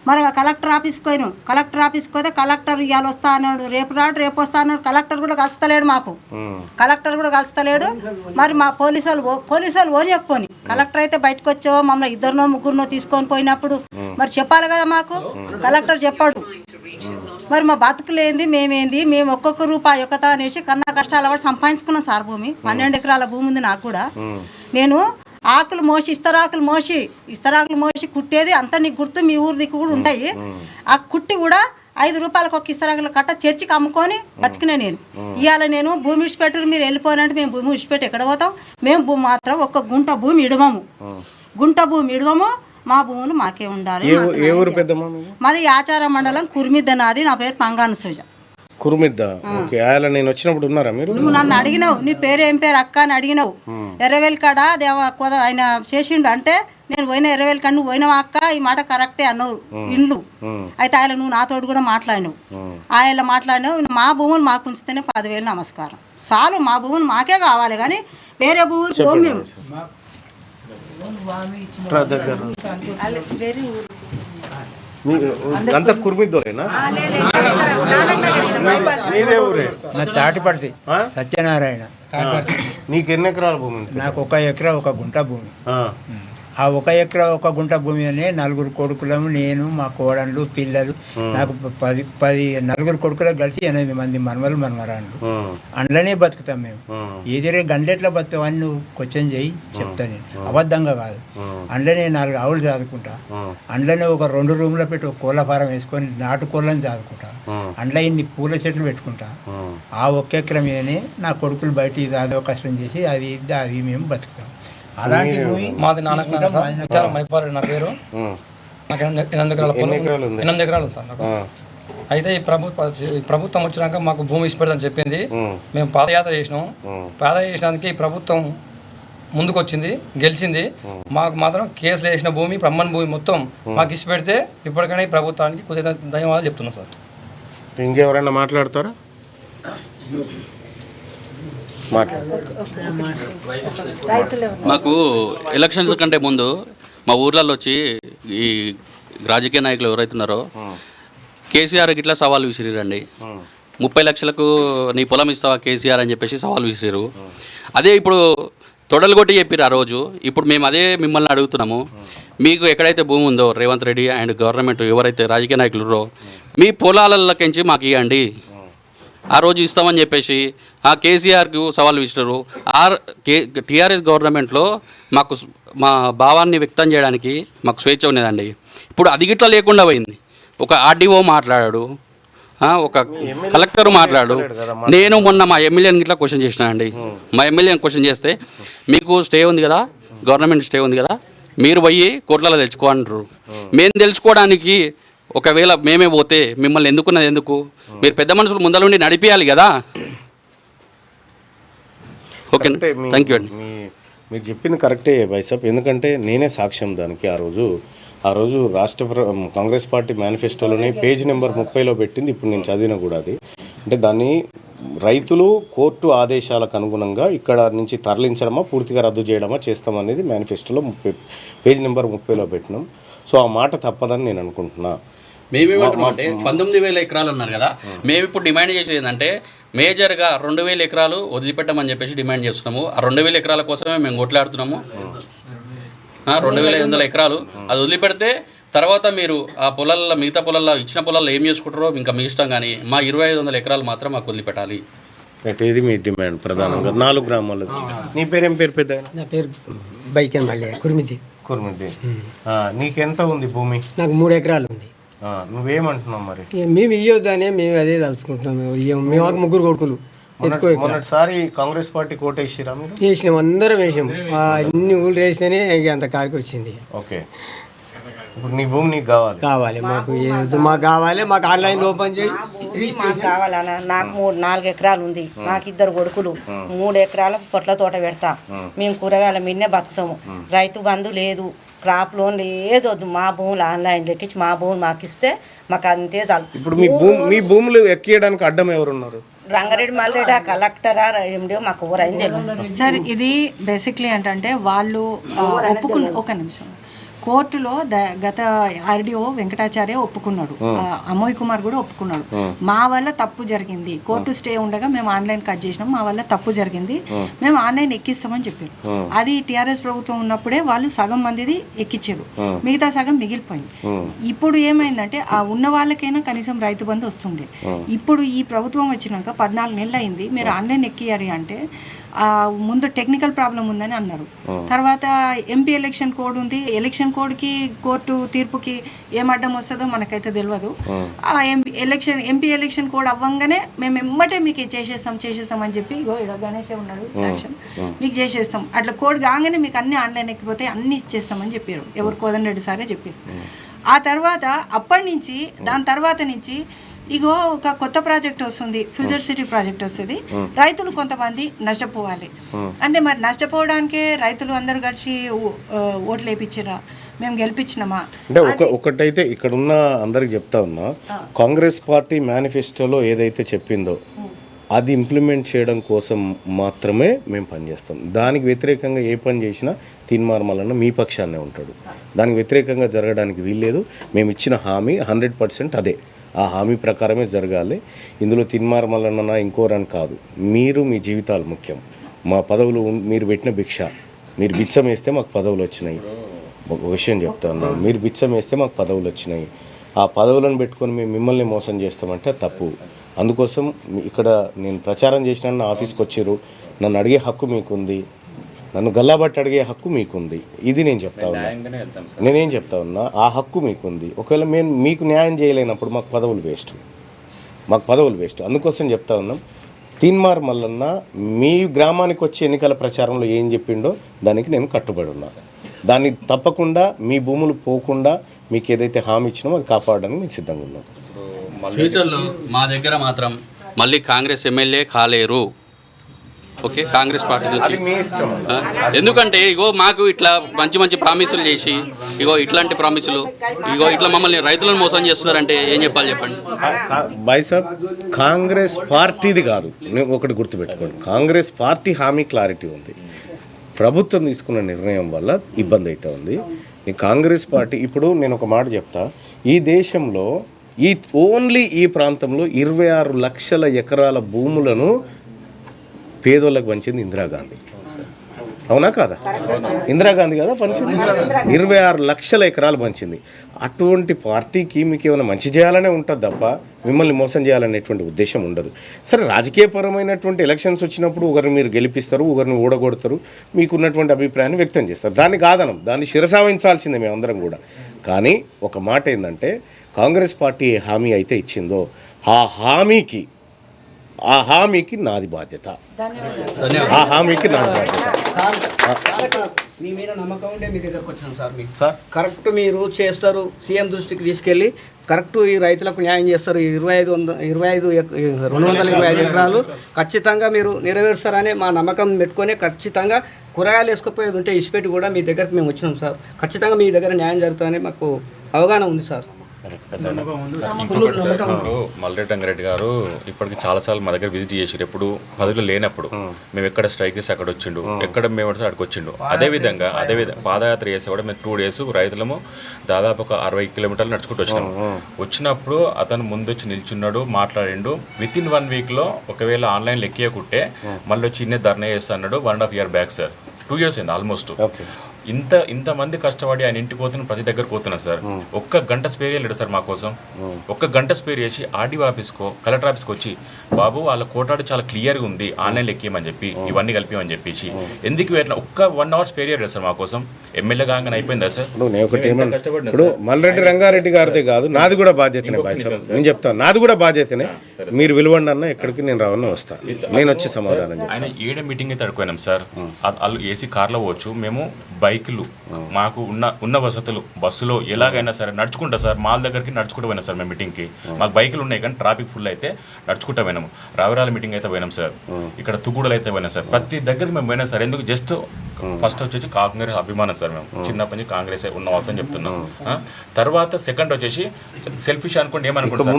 మరి కలెక్టర్ ఆఫీస్కి పోయినాం, కలెక్టర్ ఆఫీస్కి పోతే కలెక్టర్ ఇవాళ వస్తా అన్నాడు, రేపు వస్తా అన్నాడు. కలెక్టర్ కూడా కలుస్తలేడు, మాకు కలెక్టర్ కూడా కలుస్తలేడు. మరి మా పోలీసు వాళ్ళు ఓనియకపోని కలెక్టర్ అయితే బయటకు వచ్చావో మమ్మల్ని 2 3 తీసుకొని పోయినప్పుడు మరి చెప్పాలి కదా, మాకు కలెక్టర్ చెప్పాడు. మరి మా బతుకులేంది, మేము ఒక్కొక్క రూపాయి ఒక్కతా అనేసి కన్నా కష్టాల వాడు సంపాదించుకున్నాం సార్. భూమి 12 ఎకరాల భూమి ఉంది నాకు కూడా. నేను ఆకులు మోసి ఇస్తరాకులు మోసి కుట్టేది అంతా నీకు గుర్తు, మీ ఊరు దిక్కు కూడా ఉంటాయి. ఆ కుట్టి కూడా 5 రూపాయలకు ఒక ఇస్తరాకుల కట్ట చర్చికి అమ్ముకొని బతికినా నేను. ఇవాళ నేను భూమి విడిచిపెట్టారు, మీరు వెళ్ళిపోయినట్టు మేము భూమి విడిచిపెట్టి ఎక్కడ పోతాం? మేము మాత్రం ఒక గుంట భూమి ఇడవము, మా భూములు మాకే ఉండాలి. మాది ఆచార మండలం కుర్మిద్ద, నాది. నా పేరు పంగాను సుజ. కుర్మిద్ద. నేను వచ్చినప్పుడు ఉన్నారా మీరు? నువ్వు నన్ను అడిగినావు, నీ పేరు ఏం పేరు అక్క అని అడిగినావు. ఎర్రవేలు కాడ ఆయన చేసిండు అంటే నేను పోయిన 20,000 కన్నా నువ్వు పోయినావు అక్క, ఈ మాట కరెక్టే అన్నావు ఇండ్లు. అయితే ఆయన నువ్వు నాతోటి కూడా మాట్లాడినావు. ఆయన మాట్లాడినావు, మా భూములు మాకు ఉంచితేనే 10,000 నమస్కారం చాలు. మా భూములు మాకే కావాలి, కానీ వేరే భూములు పోము మేము. అంత కుర్మిద్దోలేనా? మీదే ఊరే? నా తాటిపడితే ఆ? సత్యనారాయణ. నీకు ఎన్ని ఎకరాల భూమి ఉంది? నాకు 1 ఎకరా 1 గుంట భూమి. ఆ 1 ఎకరా 1 గుంట భూమి అనే 4 కొడుకులము, నేను, మా కోడళ్ళు, పిల్లలు. నాకు 10 నలుగురు కొడుకులకు కలిసి 8 మంది మనవలు మనవరాళ్ళు. అందులోనే బతుకుతాం మేము. ఏదిరే గంటెట్లా బతుకుతామని నువ్వు క్వశ్చన్ చేయి, చెప్తా నేను. అబద్ధంగా కాదు. అందులోనే 4 ఆవులు చదువుకుంటా. అందులోనే ఒక 2 రూమ్లో పెట్టి ఒక కోళ్ళ ఫారం వేసుకొని నాటుకోళ్ళని చదువుకుంటా. అందులో ఇన్ని పూల చెట్లు పెట్టుకుంటా. ఆ 1 ఎకరం మీదనే నా కొడుకులు బయట ఇది అదో కష్టం చేసి అది మేము బతుకుతాం. అలాంటి భూమి మాది నాన్నకు మైపారెడ్డి నా పేరు. నాకు 8 ఎకరాల పొలం, 8 ఎకరాలు సార్ నాకు. అయితే ఈ ప్రభుత్వం వచ్చినాక మాకు భూమి ఇచ్చిపెడదని చెప్పింది. మేము పాదయాత్ర చేసినాం. పాదయాత్ర చేసినందుకు ఈ ప్రభుత్వం ముందుకు వచ్చింది, గెలిచింది. మాకు మాత్రం కేసులు వేసిన భూమి, బ్రహ్మన్ భూమి మొత్తం మాకు ఇచ్చి పెడితే ఇప్పటికైనా ఈ ప్రభుత్వానికి కొద్దిగా ధన్యవాదాలు చెప్తున్నాం సార్. ఇంకెవరైనా మాట్లాడతారా? మాకు ఎలక్షన్స్ కంటే ముందు మా ఊర్లలో వచ్చి ఈ రాజకీయ నాయకులు ఎవరైతున్నారో కేసీఆర్ ఇట్లా సవాల్ విసిరిరండి. 30 లక్షలకు నీ పొలం ఇస్తావా కేసీఆర్ అని చెప్పేసి సవాల్ విసిరారు. అదే ఇప్పుడు తొడలు కొట్టి చెప్పారు ఆ రోజు. ఇప్పుడు మేము అదే మిమ్మల్ని అడుగుతున్నాము. మీకు ఎక్కడైతే భూమి ఉందో రేవంత్ రెడ్డి అండ్ గవర్నమెంట్ ఎవరైతే రాజకీయ నాయకులు ఉన్నారో మీ పొలాలకెంచి మాకు ఇవ్వండి. ఆ రోజు ఇస్తామని చెప్పేసి ఆ కేసీఆర్కు సవాల్ విసిరారు. టీఆర్ఎస్ గవర్నమెంట్లో మాకు మా భావాన్ని వ్యక్తం చేయడానికి మాకు స్వేచ్ఛ ఉన్నదండి. ఇప్పుడు అది గిట్లా లేకుండా పోయింది. ఒక ఆర్డీఓ మాట్లాడాడు, ఒక కలెక్టర్ మాట్లాడు. నేను మొన్న మా ఎమ్మెల్యేని ఇట్లా క్వశ్చన్ చేసిన అండి. మా ఎమ్మెల్యేని క్వశ్చన్ చేస్తే మీకు స్టే ఉంది కదా, గవర్నమెంట్ స్టే ఉంది కదా, మీరు పోయి కోట్లలో తెచ్చుకో అంటారు. మేము తెలుసుకోవడానికి ఒకవేళ మేమే పోతే మిమ్మల్ని ఎందుకున్నది ఎందుకు? మీరు పెద్ద మనుషులు ముందరుండి నడిపియాలి కదా. ఓకే, థ్యాంక్ యూ అండి. మీరు చెప్పింది కరెక్టే బైసాబ్. ఎందుకంటే నేనే సాక్ష్యం దానికి. ఆ రోజు కాంగ్రెస్ పార్టీ మేనిఫెస్టోలోనే పేజ్ నెంబర్ 30లో పెట్టింది. ఇప్పుడు నేను చదివిన కూడా అది. అంటే దాన్ని రైతులు కోర్టు ఆదేశాలకు అనుగుణంగా ఇక్కడ నుంచి తరలించడమా పూర్తిగా రద్దు చేయడమా చేస్తామనేది మేనిఫెస్టోలో పేజ్ నెంబర్ 30లో పెట్టినాం. సో ఆ మాట తప్పదని నేను అనుకుంటున్నా. మేమేమంటున్నాం అంటే 19,000 ఎకరాలు అన్నారు కదా. మేము ఇప్పుడు డిమాండ్ చేసేది ఏంటంటే మేజర్గా 2,000 ఎకరాలు వదిలిపెట్టమని చెప్పేసి డిమాండ్ చేస్తున్నాము. ఆ 2,000 ఎకరాల కోసమే మేము కొట్లాడుతున్నాము. 2,500 ఎకరాలు అది వదిలిపెడితే తర్వాత మీరు ఆ పొలాల్లో మిగతా పొలాల్లో ఇచ్చిన పొలాల్లో ఏం చేసుకుంటారో ఇంకా మీ ఇష్టం. కానీ మా 2,500 ఎకరాలు మాత్రం మాకు వదిలిపెట్టాలి. ఇది మీ డిమాండ్ ప్రధానంగా. 4 గ్రామాలు. నీ పేరేం పేరు? పెద్ద నా పేరు బైకెన్ మళ్ళీ కుర్మిది. నీకెంత ఉంది భూమి? నాకు 3 ఎకరాలు ఉంది. నువ్వేమంటున్నావు మరి? మేము ఇవ్వద్దని మేము అదే తలుచుకుంటున్నాం. మేము 3 కొడుకులు. మొన్నటిసారి కాంగ్రెస్ పార్టీ కోటేసిరా మీరు? వేసినాం, అందరం వేసాం. అన్ని ఊళ్ళు వేస్తేనే అంత కాడికి వచ్చింది. ఓకే, ఇప్పుడు నీ భూమి నీకు కావాలి. మాకు కావాలి. మాకు ఆన్లైన్ ఓపెన్ చేయి. మాకు కావాలన్నా. నాకు 4 ఎకరాలు ఉంది. నాకు 2 కొడుకులు. 3 ఎకరాలకు పొట్ల తోట పెడతా. మేము కూరగాయల మీదనే బతుకుతాము. రైతు బంధు లేదు, క్రాప్ లోన్ లేదు. మా భూములు ఆన్లైన్ లెక్కించి మా భూములు మాకు ఇస్తే మాకు అంతే చాలు. ఇప్పుడు మీ భూములు ఎక్కియడానికి అడ్డం ఎవరున్నారు? రంగారెడ్డి మల్రెడ్డి కలెక్టరా ఎండిఓ మాకు ఎవరైంది సార్. ఇది బేసిక్లీ ఏంటంటే వాళ్ళు ఒక నిమిషం కోర్టులో గత ఆర్డీఓ వెంకటాచార్య ఒప్పుకున్నాడు, అమోయ్ కుమార్ కూడా ఒప్పుకున్నాడు. మా వల్ల తప్పు జరిగింది, కోర్టు స్టే ఉండగా మేము ఆన్లైన్ కట్ చేసినాం, మా వల్ల తప్పు జరిగింది, మేము ఆన్లైన్ ఎక్కిస్తామని చెప్పారు. అది టీఆర్ఎస్ ప్రభుత్వం ఉన్నప్పుడే వాళ్ళు సగం మందిది ఎక్కించారు, మిగతా సగం మిగిలిపోయింది. ఇప్పుడు ఏమైందంటే ఆ ఉన్న వాళ్ళకైనా కనీసం రైతు బంధు వస్తుండే. ఇప్పుడు ఈ ప్రభుత్వం వచ్చినాక 14 నెలలు అయింది, మీరు ఆన్లైన్ ఎక్కియాలి అంటే ముందు టెక్నికల్ ప్రాబ్లం ఉందని అన్నారు. తర్వాత ఎంపీ ఎలక్షన్ కోడ్ ఉంది, ఎలక్షన్ కోడ్కి కోర్టు తీర్పుకి ఏం అడ్డం వస్తుందో మనకైతే తెలియదు. ఆ ఎంపీ ఎలక్షన్ కోడ్ అవ్వంగానే మేము ఎమ్మటే మీకు చేసేస్తాం అని చెప్పి ఇక్కడ గణేష్ ఉన్నాడు సాక్ష్యం, మీకు చేసేస్తాం అట్లా కోడ్ కాగానే మీకు అన్ని ఆన్లైన్ ఎక్కిపోతే అన్ని ఇచ్చేస్తామని చెప్పారు. ఎవరు కోదండరెడ్డి సారే చెప్పారు. ఆ తర్వాత అప్పటి నుంచి దాని తర్వాత నుంచి ఇగో ఒక కొత్త ప్రాజెక్ట్ వస్తుంది, ఫ్యూచర్ సిటీ ప్రాజెక్ట్ వస్తుంది, రైతులు కొంతమంది నష్టపోవాలి అంటే మరి నష్టపోవడానికే రైతులు అందరూ కలిసి ఓట్లు వేయించారా, మేము గెలిపించినామా అంటే ఒకటైతే ఇక్కడ ఉన్న అందరికి చెప్తా ఉన్నా, కాంగ్రెస్ పార్టీ మేనిఫెస్టోలో ఏదైతే చెప్పిందో అది ఇంప్లిమెంట్ చేయడం కోసం మాత్రమే మేము పనిచేస్తాం. దానికి వ్యతిరేకంగా ఏ పని చేసినా తీన్మార్ మల్లన్న మీ పక్షాన్నే ఉంటాడు. దానికి వ్యతిరేకంగా జరగడానికి వీల్లేదు. మేము ఇచ్చిన హామీ 100% అదే. ఆ హామీ ప్రకారమే జరగాలి. ఇందులో తీన్మార్ మల్లన్న ఇంకోరని కాదు. మీరు మీ జీవితాలు ముఖ్యం. మా పదవులు మీరు పెట్టిన భిక్ష. మీరు బిచ్చం వేస్తే మాకు పదవులు వచ్చినాయి. ఒక విషయం చెప్తాను, మీరు బిచ్చం వేస్తే మాకు పదవులు వచ్చినాయి. ఆ పదవులను పెట్టుకొని మేము మిమ్మల్ని మోసం చేస్తామంటే తప్పు. అందుకోసం ఇక్కడ నేను ప్రచారం చేసిన నా ఆఫీస్కి వచ్చారు. నన్ను అడిగే హక్కు మీకుంది, నన్ను గల్లాబట్టి అడిగే హక్కు మీకుంది. ఇది నేను చెప్తా ఉన్నా. నేనేం చెప్తా ఉన్నా, ఆ హక్కు మీకుంది. ఒకవేళ మేము మీకు న్యాయం చేయలేనప్పుడు మాకు పదవులు వేస్ట్. అందుకోసం చెప్తా ఉన్నాం, తీన్మార్ మల్లన్న మీ గ్రామానికి వచ్చి ఎన్నికల ప్రచారంలో ఏం చెప్పిండో దానికి నేను కట్టుబడి ఉన్నా. దాన్ని తప్పకుండా మీ భూములు పోకుండా మీకు ఏదైతే హామీ ఇచ్చినో అది కాపాడడానికి మేము సిద్ధంగా ఉన్నాం. ఫ్యూచర్లో మా దగ్గర మాత్రం మళ్ళీ కాంగ్రెస్ ఎమ్మెల్యే కాలేరు. ఓకే, కాంగ్రెస్ పార్టీ నుంచి. ఎందుకంటే ఇగో మాకు ఇట్లా మంచి ప్రామిసులు చేసి ఇట్లాంటి ప్రామిసులు ఇట్లా మమ్మల్ని రైతులను మోసం చేస్తున్నారంటే ఏం చెప్పాలి చెప్పండి. బాయ్ సాబ్, కాంగ్రెస్ పార్టీది కాదు. నేను ఒకటి గుర్తుపెట్టుకోండి, కాంగ్రెస్ పార్టీ హామీ క్లారిటీ ఉంది. ప్రభుత్వం తీసుకున్న నిర్ణయం వల్ల ఇబ్బంది అయితే ఉంది. ఈ కాంగ్రెస్ పార్టీ ఇప్పుడు నేను ఒక మాట చెప్తా, ఈ దేశంలో ఓన్లీ ఈ ప్రాంతంలో 26 లక్షల ఎకరాల భూములను పేదోళ్ళకు పంచింది ఇందిరాగాంధీ. అవునా కాదా? ఇందిరాగాంధీ కదా పంచింది. 26 లక్షల ఎకరాలు పంచింది. అటువంటి పార్టీకి మీకు ఏమైనా మంచి చేయాలనే ఉంటుంది తప్ప మిమ్మల్ని మోసం చేయాలనేటువంటి ఉద్దేశం ఉండదు. సరే, రాజకీయపరమైనటువంటి ఎలక్షన్స్ వచ్చినప్పుడు ఒకరిని మీరు గెలిపిస్తారు, ఒకరిని ఓడగొడతారు, మీకున్నటువంటి అభిప్రాయాన్ని వ్యక్తం చేస్తారు. దాన్ని కాదనం, దాన్ని శిరసావహించాల్సిందే మేమందరం కూడా. కానీ ఒక మాట ఏంటంటే, కాంగ్రెస్ పార్టీ ఏ హామీ అయితే ఇచ్చిందో ఆ హామీకి నాది బాధ్యత. మీ మీద నమ్మకం ఉంటే మీ దగ్గరకు వచ్చినాం సార్. మీకు కరెక్ట్ మీరు చేస్తారు, సీఎం దృష్టికి తీసుకెళ్ళి కరెక్ట్ ఈ రైతులకు న్యాయం చేస్తారు. 225 ఎకరాలు ఖచ్చితంగా మీరు నెరవేరుస్తారని మా నమ్మకం పెట్టుకొని ఖచ్చితంగా కూరగాయలు వేసుకుపోయేది ఉంటే ఇసుపెట్టి కూడా మీ దగ్గరకు మేము వచ్చినాం సార్. ఖచ్చితంగా మీ దగ్గర న్యాయం జరుగుతుందని మాకు అవగాహన ఉంది సార్. మల్రెడ్డి రంగారెడ్డి గారు ఇప్పటికి చాలాసార్లు మా దగ్గర విజిట్ చేసారు. ఎప్పుడు పదవిలో లేనప్పుడు మేము ఎక్కడ స్ట్రైక్ చేసి అక్కడ వచ్చిండు, ఎక్కడ మేము అక్కడికి వచ్చిండు. అదేవిధంగా పాదయాత్ర చేసే కూడా మేము 2 days రైతులము దాదాపు ఒక 60 కిలోమీటర్లు నడుచుకుంటూ వచ్చినప్పుడు అతను ముందు వచ్చి నిల్చున్నాడు, మాట్లాడిండు. వితిన్ 1 weekలో ఒకవేళ ఆన్లైన్లో ఎక్కియకుంటే మళ్ళీ వచ్చి ఇన్నే ధర్నా చేస్తా అన్నాడు. 1.5 year బ్యాక్ సార్, 2 years అయింది ఆల్మోస్ట్. ఇంతమంది కష్టపడి ఆయన ఇంటికి పోతున్న ప్రతి దగ్గర పోతున్నా సార్. 1 గంట స్పేర్ చేయలేడు సార్ మా కోసం. 1 గంట స్పేర్ చేసి ఆర్డీఓ ఆఫీస్కో కలెక్టర్ ఆఫీస్కి వచ్చి, బాబు వాళ్ళ కోటాడు చాలా క్లియర్గా ఉంది, ఆన్లైన్లో ఎక్కియమని చెప్పి ఇవన్నీ కలిపామని చెప్పేసి ఎందుకు ఇట్లా 1 hour స్పేర్ చేయలేదు సార్ మా కోసం. ఎమ్మెల్యే కాగానే అయిపోయిందా సార్? ఇప్పుడు మల్రెడ్డి రంగారెడ్డి గారిదే కాదు, నాది కూడా బాధ్యతనే. నేను చెప్తాను, నాది కూడా బాధ్యతనే. మీరు విలువండి అన్న, ఎక్కడికి నేను రావాలని వస్తాను, నేను వచ్చి సమాధానం. ఆయన ఏడే మీటింగ్ అయితే అడుకోయినాం సార్. వాళ్ళు ఏసీ కార్లో పోవచ్చు, మేము బైకులు మాకు ఉన్న వసతులు బస్సులో ఎలాగైనా సరే నడుచుకుంటా సార్. మాల్ దగ్గరికి నడుచుకుంటూ పోయినా సార్ మేము మీటింగ్కి. మాకు బైకులు ఉన్నాయి కానీ ట్రాఫిక్ ఫుల్ అయితే నడుచుకుంటూ పోయినాము. రావిరాల మీటింగ్ అయితే పోయినాం సార్, ఇక్కడ తుగ్గుడలు అయితే పోయినా సార్. ప్రతి దగ్గరికి మేము పోయినా సార్. ఎందుకు జస్ట్ ఫస్ట్ వచ్చేసి కాంగ్రెస్ అభిమానం సార్. మేము చిన్నప్పటి నుంచి కాంగ్రెస్ ఉన్న వాళ్ళని చెప్తున్నాం. తర్వాత సెకండ్ వచ్చేసి సెల్ఫిష్ అనుకోండి, ఏమనుకోండి సార్,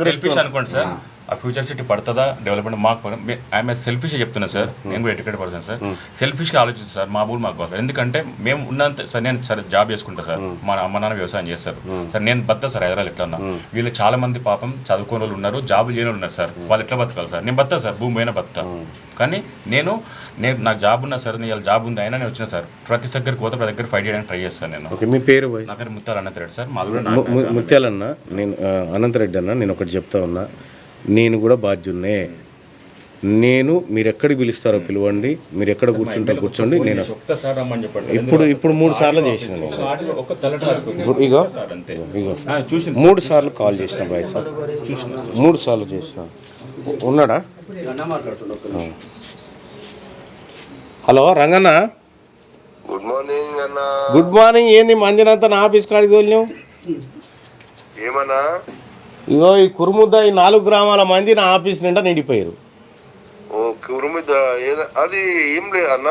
సెల్ఫిష్ అనుకోండి సార్. ఆ ఫ్యూచర్ సిటీ పడుతుందా డెవలప్మెంట్ మాకు ఐఎమ్ సెల్ఫిష్ చెప్తున్నా సార్. నేను కూడా ఎడ్యుకేటెడ్ పర్సన్ సార్. సెల్ఫిష్గా ఆలోచిస్తాను సార్. మా ఊరు మాకు సార్. ఎందుకంటే మేము ఉన్నంత సార్, నేను సరే జాబ్ చేసుకుంటా సార్, మా అమ్మ నాన్న వ్యవసాయం చేస్తారు సార్. నేను బతా సార్ హైదరాబాద్ ఎట్లా ఉన్నా. వీళ్ళు చాలా మంది పాపం చదువుకోని వాళ్ళు ఉన్నారు, జాబులు చేయని వాళ్ళు ఉన్నారు సార్. వాళ్ళు ఎట్లా బతకాలి సార్? నేను బతా సార్, భూమి పోయినా బతా. కానీ నేను నాకు జాబ్ ఉన్నా సార్, నేను జాబ్ ఉంది అయినా నేను వచ్చిన సార్. ప్రతి దగ్గరికి పోతే ప్రతి దగ్గర ఫైట్ చేయడానికి ట్రై చేస్తాను నేను. మీ పేరు? నా పేరు ముత్యాల అనంతరెడ్డి సార్. మా ముత్యాలన్న, నేను అనంతరెడ్డి అన్న. నేను ఒకటి చెప్తా ఉన్నా, నేను కూడా బాధ్యున్నే. మీరు ఎక్కడికి పిలుస్తారో పిలవండి, మీరు ఎక్కడ కూర్చుంటారో కూర్చోండి. నేను ఇప్పుడు 3 సార్లు చేసిన, ఇగో 3 సార్లు కాల్ చేసిన బాయ్ సార్, 3 సార్లు చేసిన. ఉన్నాడా? హలో రంగన్న, గుడ్ మార్నింగ్ అన్న. Good morning. ఏంది మంజనంతా నా ఆఫీస్ కాడికి తోలినావు? ఏమన్నా? ఇగో ఈ కురుముద్ద ఈ 4 గ్రామాల మంది నా ఆఫీస్ నిండా నిండిపోయారు. ఓ కురుముద్ద అది ఏం లేదు అన్న.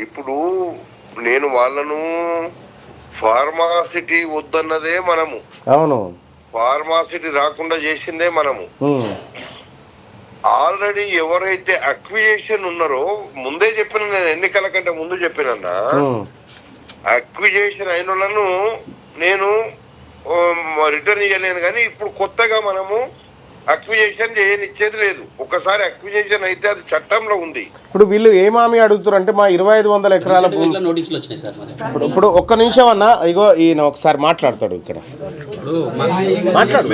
ఇప్పుడు నేను వాళ్ళను ఫార్మాసిటీ వద్దన్నదే మనము. అవును. ఫార్మాసిటీ రాకుండా చేసిందే మనము. ఆల్రెడీ ఎవరైతే అక్విజేషన్ ఉన్నారో ముందే చెప్పిన, నేను ఎన్నికల కంటే ముందు చెప్పినన్నా, అక్విజేషన్ అయిన వాళ్ళను నేను రిటర్న్ ఇవ్వలేను. కానీ ఇప్పుడు కొత్తగా మనము అక్విజేషన్ చేయనిచ్చేది లేదు. ఒకసారి అక్విజేషన్ అయితే అది చట్టంలో ఉంది. ఇప్పుడు వీళ్ళు ఏమామి అడుగుతారు అంటే మా 2500 ఎకరాల భూమి. నోటీసులు వచ్చినాయి సార్. ఇప్పుడు ఒక్క నిమిషం అన్న, ఇగో ఈయన ఒకసారి మాట్లాడతాడు ఇక్కడ. మాట్లాడు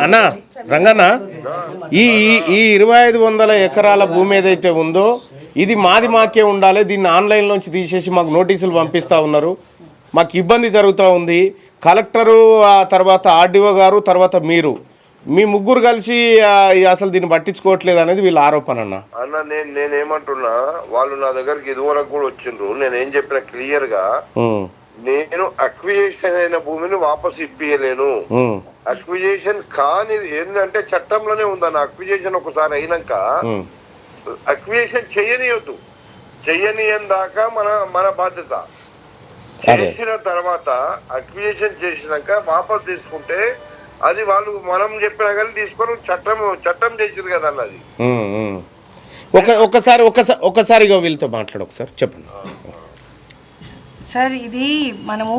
అన్న. రంగన్న, ఈ 2500 ఎకరాల భూమి ఏదైతే ఉందో ఇది మాకే ఉండాలి, దీన్ని ఆన్లైన్లోంచి తీసేసి మాకు నోటీసులు పంపిస్తూ ఉన్నారు, మాకు ఇబ్బంది జరుగుతూ ఉంది. కలెక్టరు, ఆ తర్వాత ఆర్డీఓ గారు, తర్వాత మీరు, మీ ముగ్గురు కలిసి అసలు దీన్ని పట్టించుకోవట్లేదు అనేది వీళ్ళ ఆరోపణ అన్న. నేనేమంటున్నా, వాళ్ళు నా దగ్గరికి ఇదివరకు కూడా వచ్చిండ్రు. నేనేం చెప్పిన క్లియర్ గా, నేను అక్విజేషన్ అయిన భూమిని వాపసు ఇప్పియలేను. అక్విజేషన్ కాని ఏంటంటే చట్టంలోనే ఉందన్న, అక్విజేషన్ ఒకసారి అయినాక అక్విజేషన్ చెయ్యనియొద్దు. చెయ్యనియని దాకా మన బాధ్యత. చేసిన తర్వాత అక్విజేషన్ చేసినాక వాపస్ తీసుకుంటే అది వాళ్ళు మనం చెప్పినా కానీ తీసుకొని చట్టం చేసింది కదా అన్నది. ఒకసారి వీళ్ళతో మాట్లాడు, ఒకసారి చెప్పండి సార్. ఇది మనము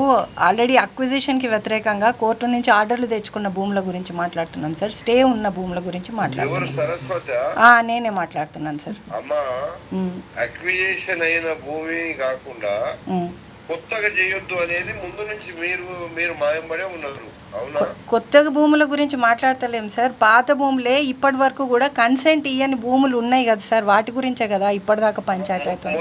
ఆల్రెడీ అక్విజిషన్కి వ్యతిరేకంగా కోర్టు నుంచి ఆర్డర్లు తెచ్చుకున్న భూముల గురించి మాట్లాడుతున్నాం సార్. స్టే ఉన్న భూముల గురించి మాట్లాడుతున్నాం. నేనే మాట్లాడుతున్నాను సార్. అమ్మా, అక్విజిషన్ అయిన భూమి కాకుండా కొత్తగా చేయొద్దు అనేది ముందు నుంచి మీరు మాయంబడే ఉన్నారు. కొత్తగా భూముల గురించి మాట్లాడతలేం సార్. పాత భూములే ఇప్పటి వరకు కూడా కన్సెంట్ ఇయ్యని భూములు ఉన్నాయి కదా సార్, వాటి గురించే కదా ఇప్పటిదాకా పంచాయతీ అవుతుంది.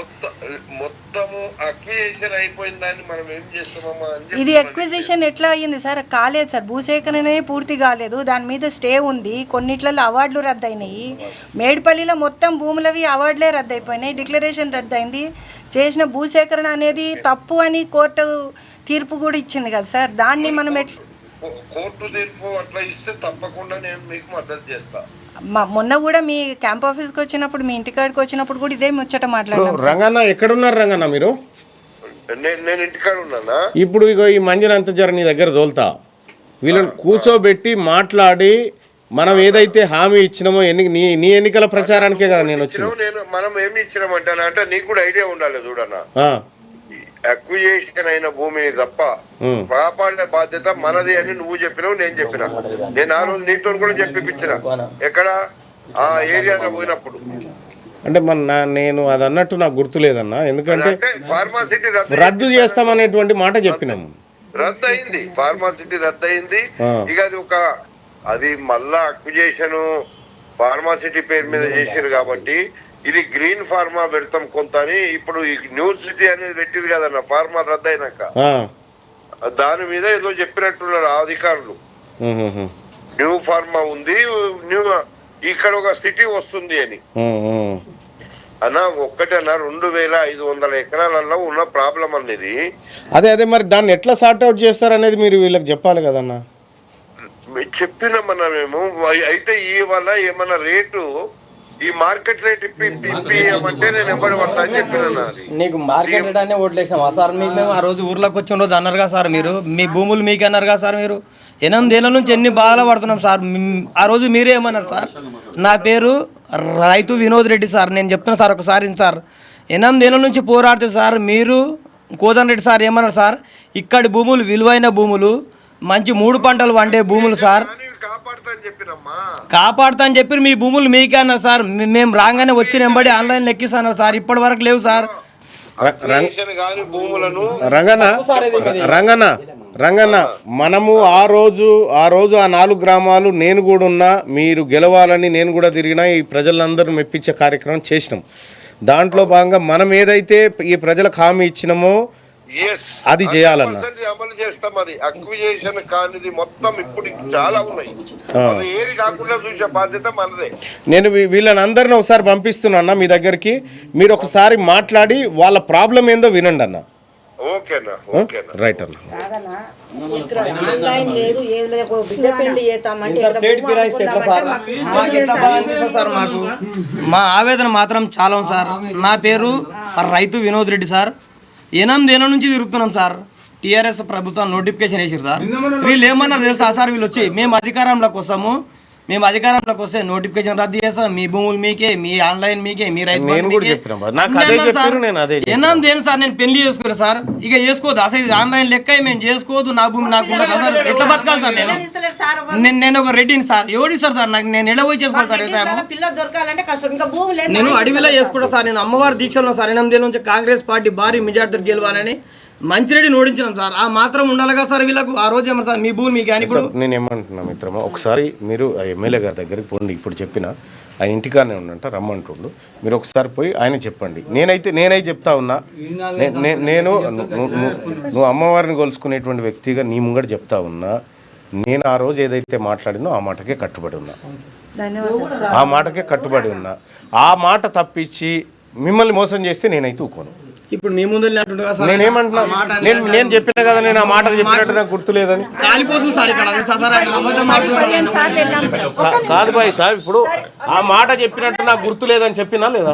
ఇది అక్విజిషన్ ఎట్లా అయ్యింది సార్? కాలేదు సార్, భూసేకరణనే పూర్తి కాలేదు, దాని మీద స్టే ఉంది. కొన్నిట్లలో అవార్డులు రద్దయినాయి. మేడిపల్లిలో మొత్తం భూములవి అవార్డులే రద్దయిపోయినాయి, డిక్లరేషన్ రద్దయింది. చేసిన భూసేకరణ అనేది తప్పు అని కోర్టు తీర్పు కూడా ఇచ్చింది కదా సార్. దాన్ని మనం కోర్టు తీర్పు అట్లా ఇస్తే తప్పకుండా నేను మీకు మద్దతు చేస్తా. మొన్న కూడా మీ క్యాంప్ ఆఫీస్కి వచ్చినప్పుడు, మీ ఇంటికాడికి వచ్చినప్పుడు కూడా ఇదే ముచ్చట మాట్లాడారు. రంగన్న, ఎక్కడున్నారు రంగన్న మీరు? నేను ఇంటికాడ ఉన్నానా? ఇప్పుడు ఇగో ఈ మంజనంత జర నీ దగ్గర తోలుతా, వీళ్ళని కూర్చోబెట్టి మాట్లాడి మనం ఏదైతే హామీ ఇచ్చినామో నీ ఎన్నికల ప్రచారానికే కదా నేను వచ్చిన. మనం ఏమి ఇచ్చినామంటానా అంటే నీకు కూడా ఐడియా ఉండాలి చూడన్నా. అక్విజేషన్ అయిన భూమిని తప్ప కాపాడే బాధ్యత మనది అని నువ్వు చెప్పినావు, నేను చెప్పినా. నేను ఆ రోజు నీతో కూడా చెప్పిపించిన, ఎక్కడ ఆ ఏరియాలో పోయినప్పుడు. అంటే నేను అది అన్నట్టు నాకు గుర్తులేదన్నా, ఎందుకంటే ఫార్మాసిటీ రద్దు చేస్తామనేటువంటి మాట చెప్పినాము. రద్దు అయింది, ఫార్మాసిటీ రద్దు అయింది. ఇక అది మళ్ళా అక్విజేషన్ ఫార్మాసిటీ పేరు మీద చేసారు కాబట్టి ఇది గ్రీన్ ఫార్మా పెడతాం కొంత అని ఇప్పుడు ఈ న్యూ సిటీ అనేది పెట్టింది కదన్న, ఫార్మా రద్దు అయినాక దాని మీద ఏదో చెప్పినట్టున్నారు అధికారులు. న్యూ ఫార్మా ఉంది, ఇక్కడ ఒక సిటీ వస్తుంది అని. అన్న ఒక్కటేనా 2500 ఎకరాలలో ఉన్న ప్రాబ్లం అనేది. అదే మరి దాన్ని ఎట్లా సార్ట్ అవుట్ చేస్తారనేది మీరు వీళ్ళకి చెప్పాలి కదన్నా. చెప్పినామన్నా మేము. అయితే ఇవాళ ఏమన్నా రేటు, ఈ మార్కెట్ రేట్ ఇప్పియమంటే నేను ఎవరు పడతా అని చెప్పినా. నీకు మార్కెట్ రేట్ అనే ఓట్లేసామా సార్? మేము ఆ రోజు ఊర్లోకి వచ్చిన రోజు అన్నారుగా సార్, మీరు మీ భూములు మీకు అన్నారుగా సార్. మీరు 8 ఏళ్ళ నుంచి ఎన్ని బాధలు పడుతున్నాం సార్. ఆ రోజు మీరే ఏమన్నారు సార్? నా పేరు రైతు వినోద్ రెడ్డి సార్. నేను చెప్తున్నా సార్, ఒకసారి సార్, 8 ఏళ్ళ నుంచి పోరాడితే సార్ మీరు కోదన్ రెడ్డి సార్ ఏమన్నారు సార్? ఇక్కడి భూములు విలువైన భూములు, మంచి 3 పంటలు వండే భూములు సార్, కాపాడుతా అని చెప్పి మీ భూములు మీకే అన్నారు సార్. మేము రాగానే వచ్చి నెంబడి ఆన్లైన్ లెక్కిస్తాను సార్, ఇప్పటి వరకు లేవు సార్. రంగన్న మనము ఆ రోజు ఆ 4 గ్రామాలు నేను కూడా ఉన్నా, మీరు గెలవాలని నేను కూడా తిరిగినా, ఈ ప్రజలందరూ మెప్పించే కార్యక్రమం చేసినాం. దాంట్లో భాగంగా మనం ఏదైతే ఈ ప్రజలకు హామీ ఇచ్చినామో అది చేయాలన్న. అమలు చేస్తాం. అది అక్విజేషన్ కానిది మొత్తం ఇప్పుడు చాలా ఉన్నాయి, ఏది కాకుండా చూసే బాధ్యత మనదే. నేను వీళ్ళని అందరిని ఒకసారి పంపిస్తున్నా మీ దగ్గరికి, మీరు ఒకసారి మాట్లాడి వాళ్ళ ప్రాబ్లం ఏందో వినండి అన్న. ఓకేనా? రైట్ అన్న. మా ఆవేదన మాత్రం చాలా ఉంది సార్. నా పేరు రైతు వినోద్ రెడ్డి సార్. 8 ఏళ్ళ నుంచి తిరుగుతున్నాం సార్. టీఆర్ఎస్ ప్రభుత్వం నోటిఫికేషన్ వేసారు సార్. వీళ్ళు ఏమన్నారు తెలుసా సార్, వీళ్ళు వచ్చి మేము అధికారంలోకి వస్తాము, మేము అధికారంలోకి వస్తే నోటిఫికేషన్ రద్దు చేస్తాం, మీ భూములు మీకే, మీ ఆన్లైన్ మీకే, మీ రైతు ఎన్నం దేని సార్. నేను పెళ్లి చేసుకోరు సార్, ఇక చేసుకోవద్దు అసలు, ఇది ఆన్లైన్ లెక్క మేము చేసుకోవద్దు, నా భూమి నాకు అసలు ఎట్లా బతకాలి సార్? నేను ఒక రెడ్డిని సార్, ఎవడి సార్ నాకు, నేను ఎడ పోయి చేసుకోవాలి సార్ వ్యవసాయం? నేను అడవిలో చేసుకుంటా సార్, నేను అమ్మవారి దీక్షలో సార్ 8 నుంచి కాంగ్రెస్ పార్టీ భారీ మెజార్టీతో గెలవాలని మంచిరెడ్డి ఓడించినాం సార్. ఆ మాత్రం ఉండాలిగా సార్ వీళ్ళకు. ఆ రోజు ఏమన్నా సార్ మీ భూమి మీకు అని. ఇప్పుడు నేను ఏమంటున్నా మిత్రమా, ఒకసారి మీరు ఎమ్మెల్యే గారి దగ్గరికి పోండి, ఇప్పుడు చెప్పిన ఆ ఇంటికానే ఉండంట రమ్మంటుండు, మీరు ఒకసారి పోయి ఆయన చెప్పండి. నేనైతే చెప్తా ఉన్నా, నేను నువ్వు అమ్మవారిని కొలుసుకునేటువంటి వ్యక్తిగా నీ ముంగట చెప్తా ఉన్నా, నేను ఆ రోజు ఏదైతే మాట్లాడినో ఆ మాటకే కట్టుబడి ఉన్నా, ఆ మాటకే కట్టుబడి ఉన్నా. ఆ మాట తప్పించి మిమ్మల్ని మోసం చేస్తే నేనైతే ఊకోను. ఇప్పుడు మీ ముందు నేనేమంటున్నా, నేను చెప్పిన కదా, నేను ఆ మాట చెప్పినట్టు నాకు గుర్తులేదని. కాదు బాయ్ సార్, ఇప్పుడు ఆ మాట చెప్పినట్టు నాకు గుర్తులేదని చెప్పినా లేదా?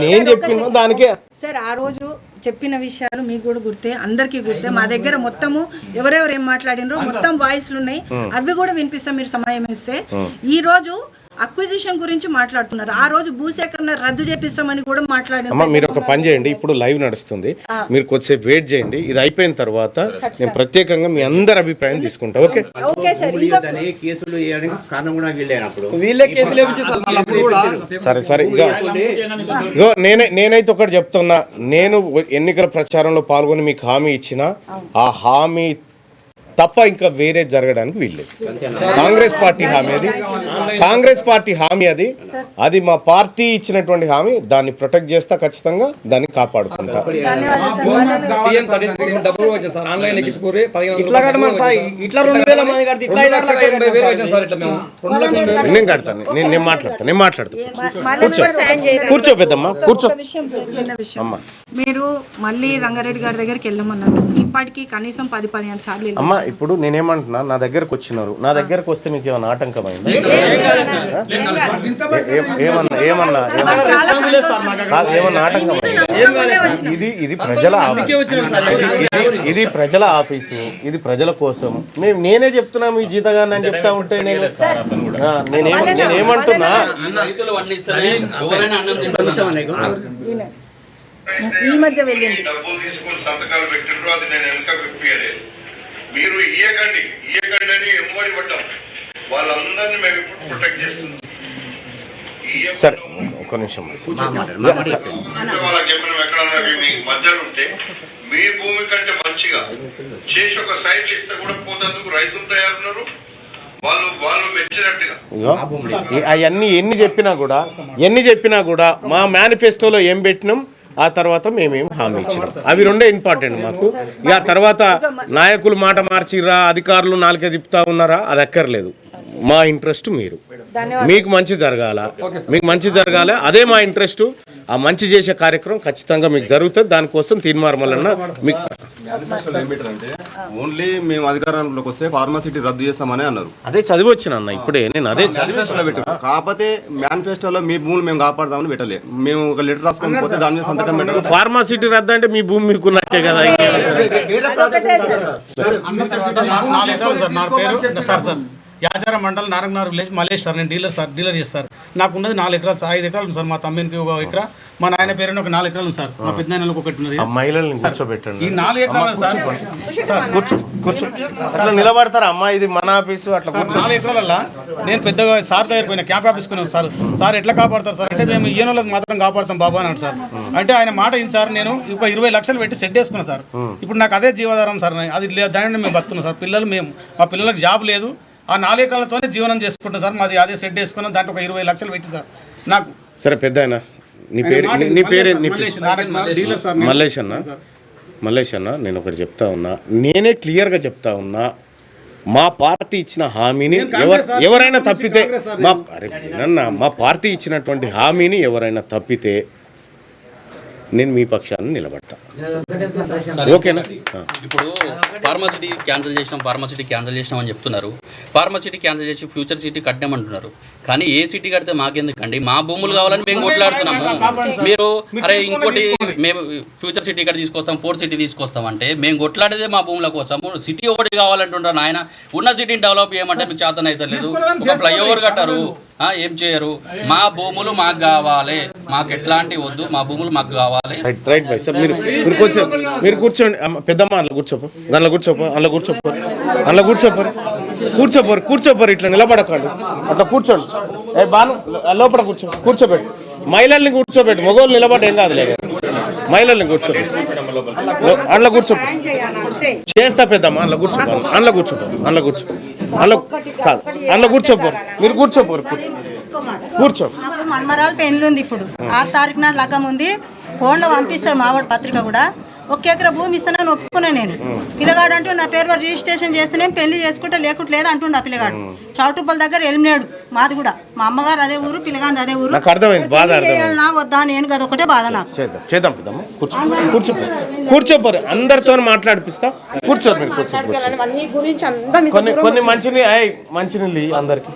నేను చెప్పిన దానికే సార్ ఆ రోజు చెప్పిన విషయాలు మీకు కూడా గుర్తే, అందరికీ గుర్తే. మా దగ్గర మొత్తము ఎవరెవరు ఏం మాట్లాడినరో మొత్తం వాయిస్లు ఉన్నాయి, అవి కూడా వినిపిస్తాం మీరు సమయం ఇస్తే. ఈ రోజు అక్విజిషన్ గురించి మాట్లాడుతున్నారు, ఆ రోజు భూసేకరణ రద్దు చేపిస్తామని కూడా మాట్లాడారు. మీరు ఒక పని చేయండి, ఇప్పుడు లైవ్ నడుస్తుంది, మీరు కొద్దిసేపు వెయిట్ చేయండి, ఇది అయిపోయిన తర్వాత నేను ప్రత్యేకంగా మీ అందరి అభిప్రాయం తీసుకుంటా. ఓకే సరే సరే. ఇగో నేనైతే ఒకటి చెప్తున్నా, నేను ఎన్నికల ప్రచారంలో పాల్గొని మీకు హామీ ఇచ్చిన ఆ హామీ తప్ప ఇంకా వేరే జరగడానికి వీల్లేదు. కాంగ్రెస్ పార్టీ హామీ అది, కాంగ్రెస్ పార్టీ హామీ అది, అది మా పార్టీ ఇచ్చినటువంటి హామీ. దాన్ని ప్రొటెక్ట్ చేస్తా, ఖచ్చితంగా దాన్ని కాపాడుకుంటా. నేను కడతాను, నేను మాట్లాడతాను. కూర్చో పెద్దమ్మా, కూర్చో. మీరు మళ్ళీ రంగారెడ్డి గారి దగ్గరికి వెళ్ళమన్నారు, ఇప్పటికీ కనీసం 10-15 సార్లు. అమ్మా ఇప్పుడు నేనేమంటున్నా, నా దగ్గరకు వచ్చినారు, నా దగ్గరకు వస్తే మీకు ఏమైనా ఆటంకమైంది? ఏమన్నా ఆటంకమైంది? ఇది ప్రజల ఇది ప్రజల ఆఫీసు, ఇది ప్రజల కోసం. నేనే చెప్తున్నా, మీ జీతగాన్ని అని చెప్తా ఉంటే నేనేమంటున్నా, ఈ మధ్య వెళ్ళింది డబ్బులు తీసుకుని సంతకాలు పెట్టిండ్రు, అది నేను వెనక విప్పియలేదు. మీరు ఇయ్యకండి అని ఎంబడి పడ్డాం, వాళ్ళందరినీ మేము ఇప్పుడు ప్రొటెక్ట్ చేస్తున్నాం. సరే ఒక నిమిషం. వాళ్ళకి చెప్పిన ఎక్కడన్నా మీకు మధ్యలో ఉంటే మీ భూమి కంటే మంచిగా చేసి ఒక సైట్లు ఇస్తే కూడా పోతందుకు రైతులు తయారున్నారు, వాళ్ళు మెచ్చినట్టుగా. అవన్నీ ఎన్ని చెప్పినా కూడా మా మేనిఫెస్టోలో ఏం పెట్టినాం, ఆ తర్వాత మేమేం హామీ ఇచ్చినాం, అవి రెండే ఇంపార్టెంట్ మాకు. ఇక తర్వాత నాయకులు మాట మార్చిరా, అధికారులు నాలుగే తిప్పుతా ఉన్నారా, అది అక్కర్లేదు. మా ఇంట్రెస్ట్ మీకు మంచి జరగాల, అదే మా ఇంట్రెస్ట్. ఆ మంచి చేసే కార్యక్రమం ఖచ్చితంగా మీకు జరుగుతుంది. దానికోసం తీర్మార్మలన్న మీకు ఓన్లీ మేము అధికారంలోకి వస్తే ఫార్మాసిటీ రద్దు చేస్తామని అన్నారు. అదే చదివి వచ్చిన అన్న, ఇప్పుడే నేను అదే పెట్టాను. కాకపోతే మేనిఫెస్టోలో మీ భూములు మేము కాపాడదామని పెట్టలే, మేము ఒక లెటర్ రాసుకొని పోతే దాని మీద సంతకం పెట్టారు. ఫార్మాసిటీ రద్దు అంటే మీ భూమి మీకున్నట్టే కదా. యాచార మండల్ నారంగనగర్ విలేజ్ మలేష్ సార్, నేను డీలర్ చేస్తారు. నాకు ఉన్నది 4 ఎకరాలు, 5 ఎకరాలు ఉంది సార్. మా తమ్మినికి 1 ఎకరా, మా నాయన పేరున ఒక 4 ఎకరాలు ఉంది సార్. మా పెద్ద నాయనలకు 1 ఉన్నది. ఈ 4 ఎకరాలు సార్ అట్లా నిలబడతారా అమ్మా, ఇది మన ఆఫీసు. అట్లా 4 ఎకరాలల్లా నేను పెద్దగా సార్ దగ్గర పోయినా, క్యాంప్ ఆఫీస్ పోయినా. సార్ ఎట్లా కాపాడతారు సార్ అంటే, మేము ఈయనోళ్ళకి మాత్రం కాపాడుతాం బాబా అని సార్. అంటే ఆయన మాట ఏంటి సార్, నేను ఒక 20 లక్షలు పెట్టి సెట్ వేసుకున్నాను సార్. ఇప్పుడు నాకు అదే జీవాధారం సార్, అది దాని మేము బతున్నాం సార్. మా పిల్లలకు జాబ్ లేదు, ఆ 4 ఎకరాలతోనే జీవనం చేసుకుంటాం సార్. మాది అదే సెట్ వేసుకున్నాం, దాంట్లో ఒక 20 లక్షలు పెట్టి సార్ నాకు. సరే పెద్ద ఆయన, నీ పేరు మల్లేష్ అన్న, నేను ఒకటి చెప్తా ఉన్నా, నేనే క్లియర్గా చెప్తా ఉన్నా, మా పార్టీ ఇచ్చిన హామీని ఎవరైనా తప్పితే, మా పార్టీ ఇచ్చినటువంటి హామీని ఎవరైనా తప్పితే నేను మీ పక్షాన్ని నిలబడతా. ఓకేనా? ఇప్పుడు ఫార్మసిటీ క్యాన్సిల్ చేసినాం అని చెప్తున్నారు. ఫార్మసిటీ క్యాన్సిల్ చేసి ఫ్యూచర్ సిటీ కట్టామంటున్నారు. కానీ ఏ సిటీ కడితే మాకెందుకండి? మా భూములు కావాలని మేము కొట్లాడుతున్నాము. మీరు అరే ఇంకోటి మేము ఫ్యూచర్ సిటీ ఇక్కడ తీసుకొస్తాం, 4 సిటీ తీసుకొస్తాం అంటే మేము కొట్లాడేదే మా భూముల కోసం. సిటీ ఒకటి కావాలంటున్నారు నాయన. ఉన్న సిటీని డెవలప్ చేయమంటే మీకు చేతన అయితే లేదు. ఒక ఫ్లైఓవర్ కట్టారు, ఏం చేయరు. మా భూములు మాకు కావాలి, మాకు ఎట్లాంటి వద్దు, మా భూములు మాకు కావాలి. Right by sir. మీరు కూర్చోండి. పెద్దమ్మ అందులో కూర్చోపోరు ఇట్లా నిలబడకండి. అట్లా కూర్చోండి. బాను లోపల కూర్చోబెట్టు. మహిళల్ని కూర్చోబెట్టు. మగవాళ్ళు నిలబడి ఏం కాదులే. మహిళల్ని కూర్చోబెట్టు. అందులో కూర్చోపో. చేస్తా పెద్దమ్మ. అందులో కూర్చోపోరు. మీరు కూర్చోపోరు. కూర్చో. నాకు మన్మరాలు పెళ్ళి ఉంది. ఇప్పుడు 6 తారీఖు నాడు లగ్గం ఉంది. ఫోన్లో పంపిస్తారు మావాడు పత్రిక కూడా. 1 ఎకరా భూమి ఇస్తానని ఒప్పుకున్నా నేను. పిల్లగాడు అంటూ నా పేరు రిజిస్ట్రేషన్ చేస్తేనే పెళ్లి చేసుకుంటే లేకుంటే లేదు అంటుండు ఆ పిల్లగాడు. చౌటుప్పల దగ్గర వెళ్ళినాడు. మాది కూడా మా అమ్మగారు అదే ఊరు, పిల్లగాంది అదే ఊరు. నా వద్దా నేను కదా ఒకటే బాధ నాకు. చేద్దాం పెద్దమ్మ. కూర్చోపోరు. అందరితో మాట్లాడిపిస్తా. కూర్చోరు. మీరు కొన్ని మంచినీళ్ళు అందరికి.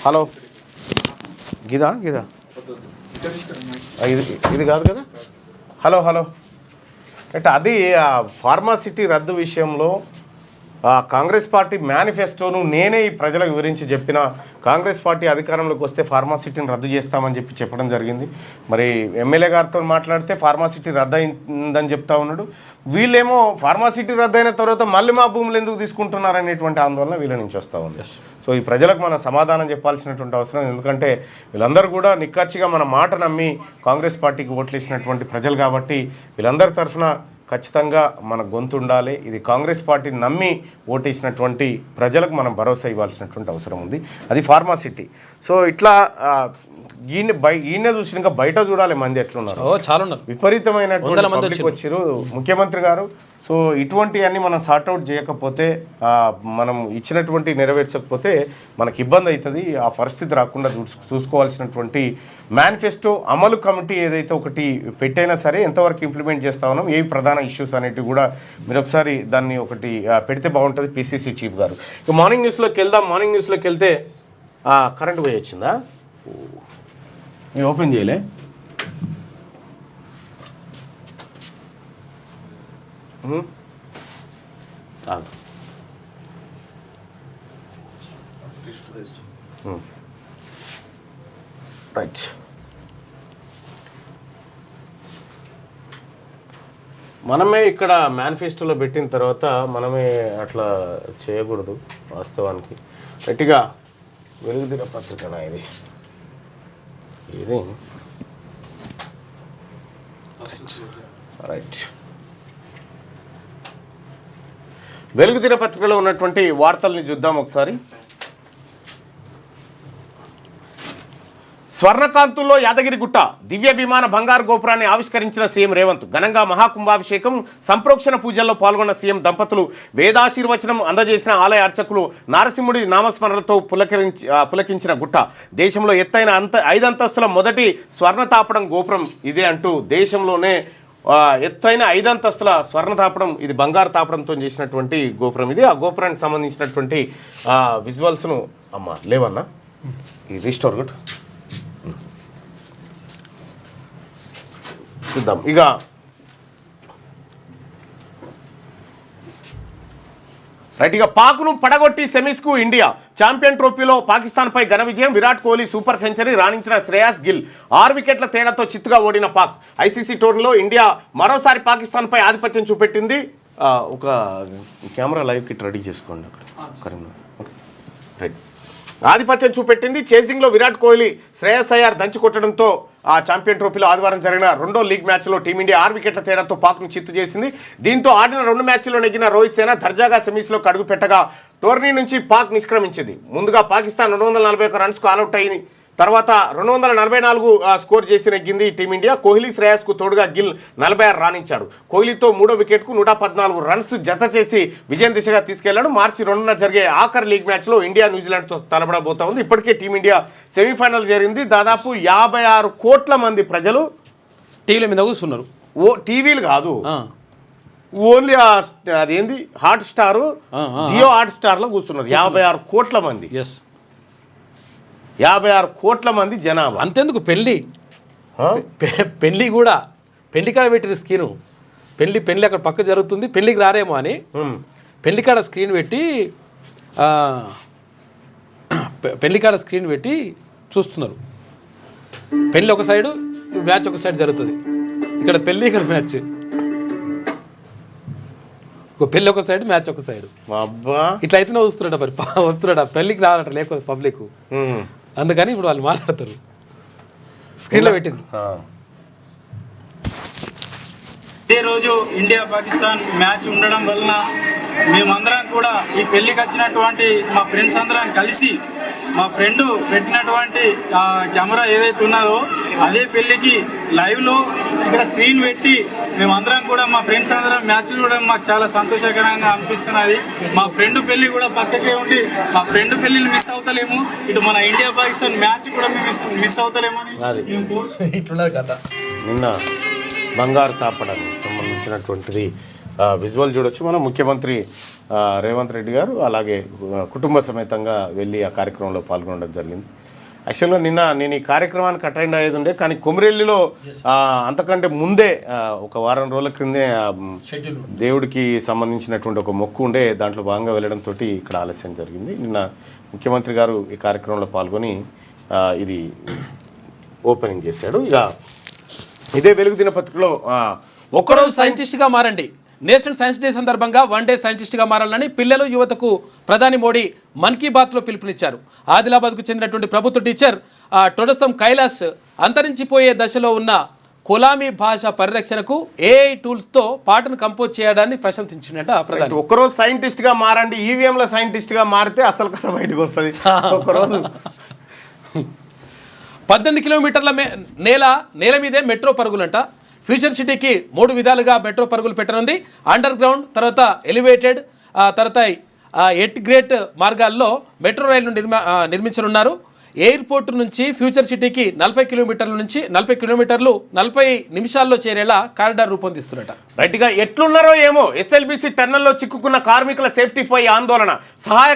హలో గిదా ఇది కాదు కదా. హలో అంటే అది ఫార్మాసిటీ రద్దు విషయంలో కాంగ్రెస్ పార్టీ మేనిఫెస్టోను నేనే ఈ ప్రజలకు వివరించి చెప్పిన. కాంగ్రెస్ పార్టీ అధికారంలోకి వస్తే ఫార్మాసిటీని రద్దు చేస్తామని చెప్పడం జరిగింది. మరి ఎమ్మెల్యే గారితో మాట్లాడితే ఫార్మాసిటీ రద్దు అయిందని చెప్తా ఉన్నాడు. వీళ్ళేమో ఫార్మాసిటీ రద్దు అయిన తర్వాత మళ్ళీ మా భూములు ఎందుకు తీసుకుంటున్నారనేటువంటి ఆందోళన వీళ్ళ నుంచి వస్తూ ఉంది. సో ఈ ప్రజలకు మనం సమాధానం చెప్పాల్సినటువంటి అవసరం. ఎందుకంటే వీళ్ళందరూ కూడా నిక్కచ్చిగా మన మాట నమ్మి కాంగ్రెస్ పార్టీకి ఓట్లేసినటువంటి ప్రజలు కాబట్టి వీళ్ళందరి తరఫున ఖచ్చితంగా మన గొంతు ఉండాలి. ఇది కాంగ్రెస్ పార్టీని నమ్మి ఓటేసినటువంటి ప్రజలకు మనం భరోసా ఇవ్వాల్సినటువంటి అవసరం ఉంది. అది ఫార్మాసిటీ. సో ఇట్లా ఈయన చూసినాక బయట చూడాలి మంది ఎట్లున్నారు. చాలా ఉన్నారు. విపరీతమైనటువంటి వచ్చారు ముఖ్యమంత్రి గారు. సో ఇటువంటివన్నీ మనం సార్ట్అవుట్ చేయకపోతే, మనం ఇచ్చినటువంటి నెరవేర్చకపోతే మనకి ఇబ్బంది అవుతుంది. ఆ పరిస్థితి రాకుండా చూసుకోవాల్సినటువంటి మేనిఫెస్టో అమలు కమిటీ ఏదైతే ఒకటి పెట్టైనా సరే ఎంతవరకు ఇంప్లిమెంట్ చేస్తా ఉన్నాం, ఏ ప్రధాన ఇష్యూస్ అనేటివి కూడా మీరు ఒకసారి దాన్ని ఒకటి పెడితే బాగుంటుంది. పిసిసి చీఫ్ గారు ఇక మార్నింగ్ న్యూస్లోకి వెళ్దాం. మార్నింగ్ న్యూస్లోకి వెళ్తే కరెంట్ పోయి వచ్చిందా? నేను ఓపెన్ చేయలే. రైట్. మనమే ఇక్కడ మేనిఫెస్టోలో పెట్టిన తర్వాత మనమే అట్లా చేయకూడదు. వాస్తవానికి గట్టిగా వెలుగుదిన పత్రికనా ఇది రైట్. వెలుగు దినపత్రికలో ఉన్నటువంటి వార్తల్ని చూద్దాం ఒకసారి. స్వర్ణకాంతుల్లో యాదగిరిగుట్ట దివ్య విమాన బంగారు గోపురాన్ని ఆవిష్కరించిన సీఎం రేవంత్. ఘనంగా మహాకుంభాభిషేకం సంప్రోక్షణ పూజల్లో పాల్గొన్న సీఎం దంపతులు. వేదాశీర్వచనం అందజేసిన ఆలయ అర్చకులు. నారసింహుడి నామస్మరణతో పులకించిన గుట్ట. దేశంలో ఎత్తైన 5 అంతస్తుల మొదటి స్వర్ణతాపడం గోపురం ఇదే అంటూ దేశంలోనే ఎత్తైన 5 అంతస్తుల స్వర్ణ తాపడం, ఇది బంగారు తాపడంతో చేసినటువంటి గోపురం ఇది. ఆ గోపురానికి సంబంధించినటువంటి విజువల్స్ను లేవన్నా ఈ రీస్టోర్ గుడ్ చూద్దాం. ఇక రైట్. ఇక పాక్ను పడగొట్టి సెమీస్కు ఇండియా. ఛాంపియన్ ట్రోఫీలో పాకిస్తాన్పై ఘన విజయం. విరాట్ కోహ్లీ సూపర్ సెంచరీ రాణించిన శ్రేయాస్ గిల్. 6 వికెట్ల తేడాతో చిత్తుగా ఓడిన పాక్. ఐసీసీ టోర్నీలో ఇండియా మరోసారి పాకిస్తాన్పై ఆధిపత్యం చూపెట్టింది. ఒక కెమెరా లైవ్ కిట్ రెడీ చేసుకోండి అక్కడ కరీంనగర్. రైట్. ఆధిపత్యం చూపెట్టింది. చేసింగ్లో విరాట్ కోహ్లీ శ్రేయస్ అయ్యార్ దంచి కొట్టడంతో ఆ ఛాంపియన్ ట్రోఫీలో ఆదివారం జరిగిన రెండో లీగ్ మ్యాచ్లో టీమిండియా 6 వికెట్ల తేడాతో పాక్ను చిత్తు చేసింది. దీంతో ఆడిన 2 మ్యాచ్ల్లో నెగ్గిన రోహిత్ సేన దర్జాగా సెమీస్లోకి అడుగు పెట్టగా టోర్నీ నుంచి పాక్ నిష్క్రమించింది. ముందుగా పాకిస్తాన్ 241 రన్స్కు ఆల్అౌట్ అయింది. తర్వాత 244 స్కోర్ చేసి నెగ్గింది టీమిండియా. కోహ్లీ శ్రేయస్కు తోడుగా గిల్ 46 రాణించాడు. కోహ్లీతో 3వ వికెట్కు 114 రన్స్ జత చేసి విజయం దిశగా తీసుకెళ్లాడు. మార్చి 2న జరిగే ఆఖరి లీగ్ మ్యాచ్లో ఇండియా న్యూజిలాండ్తో తలపడబోతా ఉంది. ఇప్పటికే టీమిండియా సెమీఫైనల్ జరిగింది. దాదాపు 56 కోట్ల మంది ప్రజలు టీవీల మీద కూర్చున్నారు. టీవీలు కాదు, ఓన్లీ అదేంది హాట్ స్టార్, జియో హాట్ స్టార్లో కూర్చున్నారు 56 కోట్ల మంది. 56 కోట్ల మంది జనాభా. అంతెందుకు పెళ్ళి కూడా పెళ్లి కాడ పెట్టిన స్క్రీను పెళ్లి అక్కడ పక్క జరుగుతుంది, పెళ్లికి రారేమో అని పెళ్లి కాడ స్క్రీన్ పెట్టి చూస్తున్నారు. పెళ్ళి ఒక సైడు, మ్యాచ్ ఒక సైడ్ జరుగుతుంది. ఇక్కడ పెళ్ళి, ఇక్కడ మ్యాచ్. పెళ్ళి ఒక సైడ్, మ్యాచ్ ఒక సైడ్. ఇట్లా అయితేనే వస్తున్నాడు పెళ్ళికి రావాలట, లేకపోతే పబ్లిక్. అందుకని ఇప్పుడు వాళ్ళు మాట్లాడతారు, స్క్రీన్లో పెట్టింది. ఇదే రోజు ఇండియా పాకిస్తాన్ మ్యాచ్ ఉండడం వలన మేమందరం కూడా ఈ పెళ్లికి వచ్చినటువంటి మా ఫ్రెండ్స్ అందరం కలిసి మా ఫ్రెండ్ పెట్టినటువంటి కెమెరా ఏదైతే ఉన్నదో అదే పెళ్లికి లైవ్లో ఇక్కడ స్క్రీన్ పెట్టి మేమందరం కూడా మా ఫ్రెండ్స్ అందరం మ్యాచ్ చూడడం మాకు చాలా సంతోషకరంగా అనిపిస్తున్నది. మా ఫ్రెండ్ పెళ్లి కూడా పక్కకే ఉండి మా ఫ్రెండ్ పెళ్లిని మిస్ అవుతలేము, ఇటు మన ఇండియా పాకిస్తాన్ మ్యాచ్ కూడా మేము మిస్ అవుతలేమని ఇట్లున్నది కథ. నిన్న బంగారు తాపడానికి సంబంధించినటువంటిది విజువల్ చూడొచ్చు. మనం ముఖ్యమంత్రి రేవంత్ రెడ్డి గారు అలాగే కుటుంబ సమేతంగా వెళ్ళి ఆ కార్యక్రమంలో పాల్గొనడం జరిగింది. యాక్చువల్గా నేను ఈ కార్యక్రమానికి అటెండ్ అయ్యేది ఉండే, కానీ కొమిరెల్లిలో అంతకంటే ముందే ఒక వారం రోజుల క్రిందే దేవుడికి సంబంధించినటువంటి ఒక మొక్కు ఉండే, దాంట్లో భాగంగా వెళ్ళడంతో ఇక్కడ ఆలస్యం జరిగింది. నిన్న ముఖ్యమంత్రి గారు ఈ కార్యక్రమంలో పాల్గొని ఇది ఓపెనింగ్ చేశాడు. ఇక ఇదే వెలుగు దినపత్రికలో ఒక్కరోజు సైంటిస్ట్గా మారండి, నేషనల్ సైన్స్ డే సందర్భంగా 1 డే సైంటిస్ట్గా మారాలని పిల్లలు యువతకు ప్రధాని మోడీ మన్ కీ బాత్లో పిలుపునిచ్చారు. ఆదిలాబాద్కు చెందినటువంటి ప్రభుత్వ టీచర్ టొడసం కైలాస్ అంతరించిపోయే దశలో ఉన్న కొలామీ భాష పరిరక్షణకు ఏఐ టూల్స్తో పాటను కంపోజ్ చేయడాన్ని ప్రశంసించినట్ట ప్రధాని. ఒక్కరోజు సైంటిస్ట్గా మారండి, ఈవీఎంల సైంటిస్ట్గా మారితే అసలు కథ బయటకు వస్తుంది. ఒకరోజు 18 కిలోమీటర్ల నేల మీదే మెట్రో పరుగులంట. ఫ్యూచర్ సిటీకి 3 విధాలుగా మెట్రో పరుగులు పెట్టనుంది. అండర్ గ్రౌండ్, తర్వాత ఎలివేటెడ్, తర్వాత ఎట్ గ్రేట్ మార్గాల్లో మెట్రో రైళ్లు నిర్మించనున్నారు. ఎయిర్పోర్ట్ నుంచి ఫ్యూచర్ సిటీకి 40 కిలోమీటర్ల నుంచి 40 కిలోమీటర్లు 40 నిమిషాల్లో చేరేలా కారిడార్ రూపొందిస్తున్నట. రైట్గా ఎట్లున్నారో ఏమో ఎస్ఎల్బీసీ టన్నెల్లో చిక్కుకున్న కార్మికుల సేఫ్టీపై ఆందోళన, సహాయ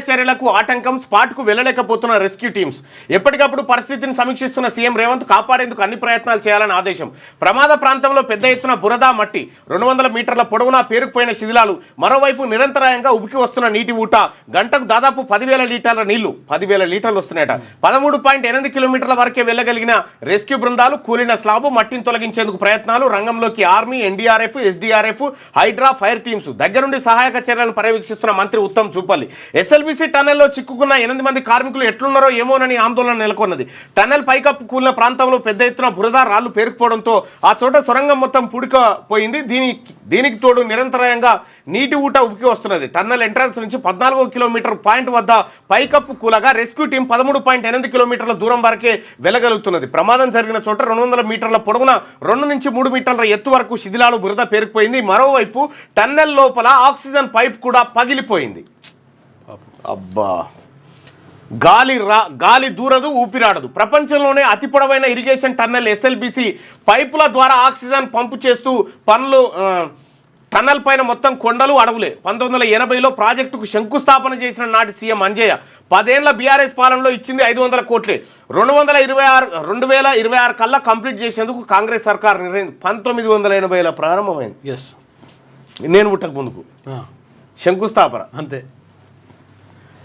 చర్యలకు ఆటంకం, స్పాట్కు వెళ్ళలేకపోతున్న రెస్క్యూ టీమ్స్. ఎప్పటికప్పుడు పరిస్థితిని సమీక్షిస్తున్న సీఎం రేవంత్ కాపాడేందుకు అన్ని ప్రయత్నాలు చేయాలని ఆదేశం. ప్రమాద ప్రాంతంలో పెద్ద ఎత్తున బురద, మట్టి, 200 మీటర్ల పొడవునా పేరుకుపోయిన శిథిలాలు, మరోవైపు నిరంతరాయంగా ఉబికి వస్తున్న నీటి ఊట, గంటకు దాదాపు 10,000 లీటర్ల నీళ్లు, 10,000 లీటర్లు వస్తున్నాయట. 13.8 కిలోమీటర్ల వరకే వెళ్ళగలిగిన రెస్క్యూ బృందాలు, కూలిన స్లాబు, మట్టిని తొలగించేందుకు ప్రయత్నాలు, రంగంలోకి army, NDRF, SDRF, HYDRAA, fire teams. దగ్గరుండి సహాయక చర్యలను పర్యవేక్షిస్తున్న మంత్రి ఉత్తమ్ చూపల్లి. ఎస్ఎల్బీసీ టన్నెల్లో చిక్కుకున్న 8 మంది కార్మికులు ఎట్లున్నారో ఏమోనని ఆందోళన నెలకొన్నది. టన్నెల్ పైకప్పు కూలిన ప్రాంతంలో పెద్ద ఎత్తున బురద, రాళ్లు పేరుకుపోవడంతో ఆ చోట సొరంగం మొత్తం పుడికపోయింది. దీనికి తోడు నిరంతరాయంగా నీటి ఊట ఉబికి వస్తున్నది. టన్నెల్ ఎంట్రన్స్ నుంచి 14 కిలోమీటర్ పాయింట్ వద్ద పైకప్పు కూలగా రెస్క్యూ టీం 13.8 కిలోమీటర్ల దూరం వరకే వెళ్ళగలుగుతున్నది. ప్రమాదం జరిగిన చోట 200 మీటర్ల పొడవున 2 నుంచి 3 మీటర్ల ఎత్తు వరకు శిథిలాలు, బురద పేరుకుపోయింది. మరోవైపు టన్నెల్ లోపల ఆక్సిజన్ పైప్ కూడా పగిలిపోయింది. అబ్బా, గాలి దూరదు, ఊపిరాడదు. ప్రపంచంలోనే అతి పొడవైన ఇరిగేషన్ టన్నెల్ ఎస్ఎల్బీసీ పైపుల ద్వారా ఆక్సిజన్ పంపు చేస్తూ టన్నల్ పైన మొత్తం కొండలు, అడవులే. 1980లో ప్రాజెక్టుకు శంకుస్థాపన చేసిన నాటి సీఎం అంజయ్య 10 ఏళ్ల బీఆర్ఎస్ పాలనలో ఇచ్చింది 500 కోట్లే. 2026 కల్లా కంప్లీట్ చేసేందుకు కాంగ్రెస్ సర్కార్ నిర్ణయం. 1980లో ప్రారంభమైంది, నేను పుట్టక ముందుకు శంకుస్థాపన. అంతే.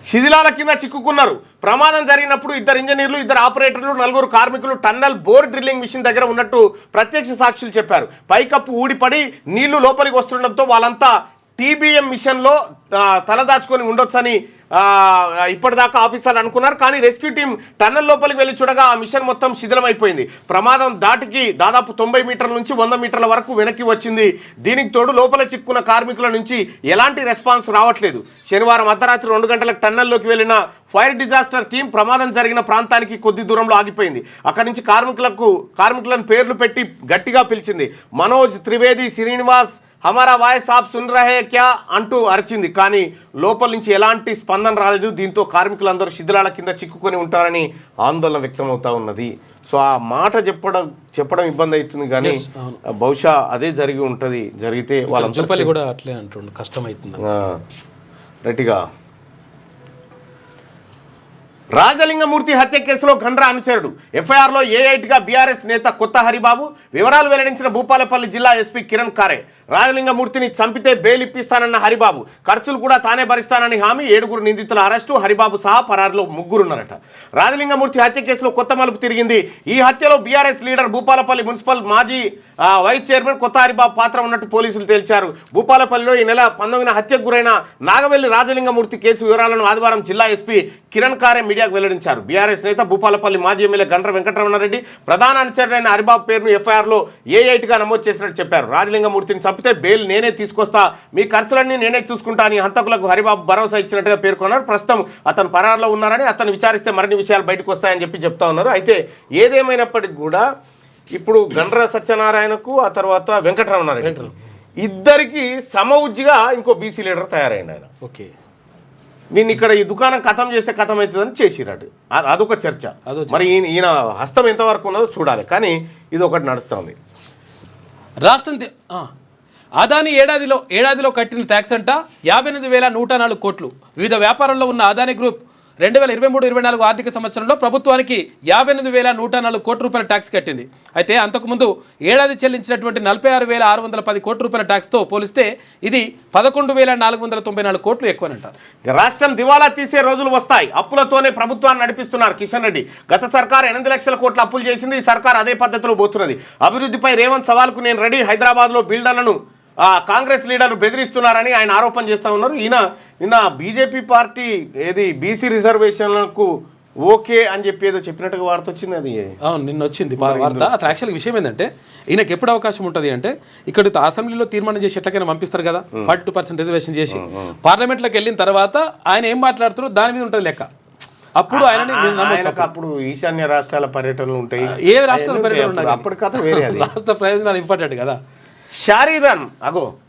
శిథిలాల కింద చిక్కుకున్నారు. ప్రమాదం జరిగినప్పుడు 2 ఇంజనీర్లు, 2 ఆపరేటర్లు, 4 కార్మికులు టన్నల్ బోర్ డ్రిల్లింగ్ మిషన్ దగ్గర ఉన్నట్టు ప్రత్యక్ష సాక్షులు చెప్పారు. పైకప్పు ఊడిపడి నీళ్లు లోపలికి వస్తుండడంతో వాళ్ళంతా టీబీఎం మిషన్లో తలదాచుకొని ఉండొచ్చని ఇప్పటిదాకా ఆఫీసర్లు అనుకున్నారు. కానీ రెస్క్యూ టీం టన్నెల్ లోపలికి వెళ్ళి చూడగా ఆ మిషన్ మొత్తం శిథిలమైపోయింది. ప్రమాదం దాటికి దాదాపు 90 మీటర్ల నుంచి 100 మీటర్ల వరకు వెనక్కి వచ్చింది. దీనికి తోడు లోపల చిక్కున్న కార్మికుల నుంచి ఎలాంటి రెస్పాన్స్ రావట్లేదు. శనివారం అర్ధరాత్రి 2 గంటలకు టన్నెల్లోకి వెళ్ళిన ఫైర్ డిజాస్టర్ టీం ప్రమాదం జరిగిన ప్రాంతానికి కొద్ది దూరంలో ఆగిపోయింది. అక్కడి నుంచి కార్మికులను పేర్లు పెట్టి గట్టిగా పిలిచింది. మనోజ్, త్రివేది, శ్రీనివాస్, హమారా వాయిస్ ఆప్ సున్ రహే క్యా అంటూ అరిచింది. కానీ లోపల నుంచి ఎలాంటి స్పందన రాలేదు. దీంతో కార్మికులందరూ శిథిలాల కింద చిక్కుకొని ఉంటారని ఆందోళన వ్యక్తమవుతా ఉన్నది. సో ఆ మాట చెప్పడం ఇబ్బంది అవుతుంది, కానీ బహుశా అదే జరిగి ఉంటుంది. జరిగితే వాళ్ళ కూడా అట్లే అంటుండు, కష్టమవుతుంది. రైట్గా రాజలింగమూర్తి హత్య కేసులో గండ్రా అనుచరుడు ఎఫ్ఐఆర్లో ఏ8గా బీఆర్ఎస్ నేత కొత్త హరిబాబు. వివరాలు వెల్లడించిన భూపాలపల్లి జిల్లా ఎస్పీ కిరణ్ కారే. రాజలింగమూర్తిని చంపితే బెయిల్ ఇప్పిస్తానన్న హరిబాబు, ఖర్చులు కూడా తానే భరిస్తానని హామీ. 7 నిందితుల అరెస్టు, హరిబాబు సహా పరారులో 3 ఉన్నారట. రాజలింగమూర్తి హత్య కేసులో కొత్త మలుపు తిరిగింది. ఈ హత్యలో బీఆర్ఎస్ లీడర్ భూపాలపల్లి మున్సిపల్ మాజీ వైస్ చైర్మన్ కొత్త హరిబాబు పాత్ర ఉన్నట్టు పోలీసులు తేల్చారు. భూపాలపల్లిలో ఈ నెల 19న హత్యకు గురైన నాగవెల్లి రాజలింగమూర్తి కేసు వివరాలను ఆదివారం జిల్లా ఎస్పీ కిరణ్ కారే మీడియాకు వెల్లడించారు. బీఆర్ఎస్ నేత భూపాలపల్లి మాజీ ఎమ్మెల్యే గండ్ర వెంకటరమణారెడ్డి ప్రధాన అనుచరుడైన హరిబాబు పేరును ఎఫ్ఐఆర్లో ఏ8గా నమోదు చేసినట్టు చెప్పారు. రాజలింగమూర్తిని చంపితే బెయిల్ నేనే తీసుకొస్తా, మీ ఖర్చులన్నీ నేనే చూసుకుంటా అని హంతకులకు హరిబాబు భరోసా ఇచ్చినట్టుగా పేర్కొన్నారు. ప్రస్తుతం అతను పరారులో ఉన్నారని, అతను విచారిస్తే మరిన్ని విషయాలు బయటకు వస్తాయని చెప్తా ఉన్నారు. అయితే ఏదేమైనప్పటికీ కూడా ఇప్పుడు గండ్ర సత్యనారాయణకు ఆ తర్వాత వెంకటరమణారెడ్డి ఇద్దరికి సమఉజ్జిగా ఇంకో బీసీ లీడర్ తయారైంది ఆయన. ఓకే, వీళ్ళు ఇక్కడ ఈ దుకాణం ఖతం చేస్తే ఖతం అవుతుందని చేసిరట్టు, అదొక చర్చ. మరి ఈయన హస్తం ఎంతవరకు ఉన్నదో చూడాలి, కానీ ఇది ఒకటి నడుస్తుంది. రాష్ట్రం అదాని ఏడాదిలో కట్టిన ట్యాక్స్ అంట 58,104 కోట్లు. వివిధ వ్యాపారాల్లో ఉన్న అదాని గ్రూప్ 2023-24 ఆర్థిక సంవత్సరంలో ప్రభుత్వానికి 58,104 కోట్ల రూపాయల ట్యాక్స్ కట్టింది. అయితే అంతకుముందు ఏడాది చెల్లించినటువంటి 46,610 కోట్ల రూపాయల ట్యాక్స్తో పోలిస్తే ఇది 11,494 కోట్లు ఎక్కువనంటారు. రాష్ట్రం దివాలా తీసే రోజులు వస్తాయి. అప్పులతోనే ప్రభుత్వాన్ని నడిపిస్తున్నారు కిషన్ రెడ్డి. గత సర్కార్ 8 లక్షల కోట్ల అప్పులు చేసింది. ఈ సర్కార్ అదే పద్ధతిలో పోతున్నది. అభివృద్ధిపై రేవంత్ సవాల్కు నేను రెడీ. హైదరాబాద్లో బిల్డర్లను కాంగ్రెస్ లీడర్లు బెదిరిస్తున్నారని ఆయన ఆరోపణ చేస్తూ ఉన్నారు. నిన్న బీజేపీ పార్టీ బీసీ రిజర్వేషన్లకు ఓకే అని చెప్పి ఏదో చెప్పినట్టుగా వార్త వచ్చింది. అది నిన్న వచ్చింది వార్త. అసలు యాక్చువల్గా విషయం ఏంటంటే ఈయనకి ఎప్పుడు అవకాశం ఉంటుంది అంటే ఇక్కడ అసెంబ్లీలో తీర్మానం చేసి ఎట్లకైనా పంపిస్తారు కదా, 42% రిజర్వేషన్ చేసి. పార్లమెంట్లోకి వెళ్ళిన తర్వాత ఆయన ఏం మాట్లాడుతారో దాని మీద ఉంటుంది లెక్క. అప్పుడు అప్పుడు ఈశాన్య రాష్ట్రాల పర్యటనలు ఉంటాయి. ఏ రాష్ట్రాల పర్యటన ఉన్నాయి అప్పటి కథ వేరే. రాష్ట్ర ప్రయోజనాలు ఇంపార్టెంట్ కదా. శారీ రన్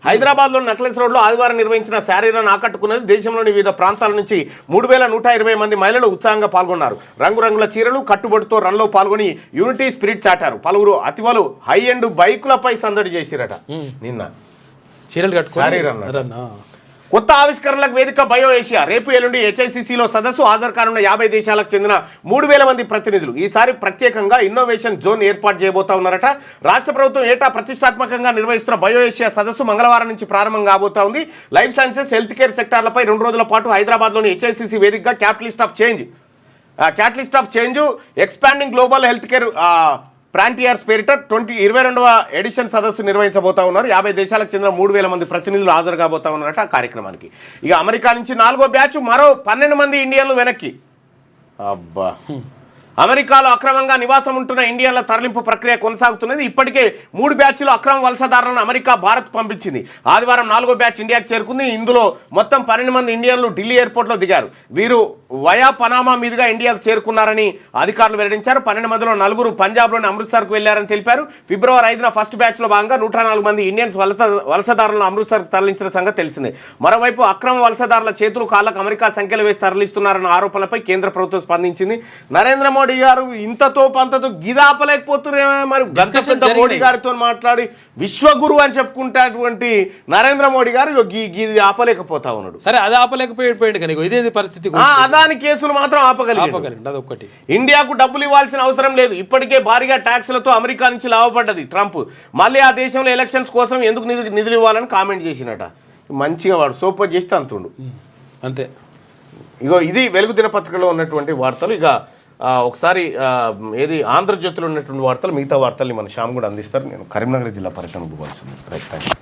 హైదరాబాద్లో నక్లెస్ రోడ్లో ఆదివారం నిర్వహించిన శారీ రన్ ఆకట్టుకున్నది. దేశంలోని వివిధ ప్రాంతాల నుంచి 3,120 మంది మహిళలు ఉత్సాహంగా పాల్గొన్నారు. రంగురంగుల చీరలు, కట్టుబడితో రన్లో పాల్గొని యూనిటీ స్పిరిట్ చాటారు. పలువురు అతివలు హై ఎండ్ బైకులపై సందడి చేసిరట. నిన్న చీరలు కట్టుకుని కొత్త ఆవిష్కరణలకు వేదిక బయో ఏషియా. రేపు ఎల్లుండి HICCలో సదస్సు. హాజరు కానున్న 50 దేశాలకు చెందిన 3,000 మంది ప్రతినిధులు. ఈసారి ప్రత్యేకంగా ఇన్నోవేషన్ జోన్ ఏర్పాటు చేయబోతా ఉన్నారట. రాష్ట్ర ప్రభుత్వం ఏటా ప్రతిష్టాత్మకంగా నిర్వహిస్తున్న బయో ఏషియా సదస్సు మంగళవారం నుంచి ప్రారంభం కాబోతా ఉంది. లైఫ్ సైన్సెస్, హెల్త్ కేర్ సెక్టార్లపై 2 రోజుల పాటు హైదరాబాద్లోని HICC వేదికగా catalyst of change expanding global health care frontiers పేరిట 22వ ఎడిషన్ సదస్సు నిర్వహించబోతా ఉన్నారు. 50 దేశాలకు చెందిన 3,000 మంది ప్రతినిధులు హాజరు కాబోతా ఉన్నారట ఆ కార్యక్రమానికి. ఇక అమెరికా నుంచి 4వ బ్యాచ్, మరో 12 మంది ఇండియన్లు వెనక్కి. అబ్బా, అమెరికాలో అక్రమంగా నివాసం ఉంటున్న ఇండియన్ల తరలింపు ప్రక్రియ కొనసాగుతున్నది. ఇప్పటికే 3 బ్యాచ్లు అక్రమ వలసదారులను అమెరికా, భారత్ పంపించింది. ఆదివారం 4వ బ్యాచ్ ఇండియాకు చేరుకుంది. ఇందులో మొత్తం 12 మంది ఇండియన్లు ఢిల్లీ ఎయిర్పోర్ట్లో దిగారు. వీరు వయా పనామా మీదుగా ఇండియాకు చేరుకున్నారని అధికారులు వెల్లడించారు. 12 మందిలో 4 పంజాబ్లోని అమృత్సర్కు వెళ్లారని తెలిపారు. ఫిబ్రవరి 5న ఫస్ట్ బ్యాచ్లో భాగంగా 104 మంది ఇండియన్స్ వలసదారులను అమృత్సర్కు తరలించిన సంగతి తెలిసిందే. మరోవైపు అక్రమ వలసదారుల చేతులు కాళ్లకు అమెరికా సంఖ్యలు వేసి తరలిస్తున్నారన్న ఆరోపణలపై కేంద్ర ప్రభుత్వం స్పందించింది. నరేంద్ర మోడీ గారు ఇంతతో పంతతో గిదాపలేకపోతున్నారు. మరి గంట మోడీ గారితో మాట్లాడి విశ్వగురు అని చెప్పుకుంటున్నటువంటి నరేంద్ర మోడీ గారు ఇది ఆపలేకపోతా ఉన్నాడు. సరే, అది ఆపలేకపోయాడు కానీ ఇదే పరిస్థితి. అదాని కేసులు మాత్రం ఆపగలిగాడు. అదొకటి. ఇండియాకు డబ్బులు ఇవ్వాల్సిన అవసరం లేదు. ఇప్పటికే భారీగా ట్యాక్సులతో అమెరికా నుంచి లాభపడ్డది ట్రంప్. మళ్ళీ ఆ దేశంలో ఎలక్షన్స్ కోసం ఎందుకు నిధులు ఇవ్వాలని కామెంట్ చేసినట. మంచిగా వాడు సోపర్ చేస్తే అంతుండు అంతే. ఇగో ఇది వెలుగు దినపత్రికలో ఉన్నటువంటి వార్తలు. ఇక ఒకసారి ఆంధ్రజ్యోతిలో ఉన్నటువంటి వార్తలు, మిగతా వార్తల్ని మన శ్యామ్ కూడా అందిస్తారు. నేను కరీంనగర్ జిల్లా పర్యటన పోవాల్సింది. Right, thank you.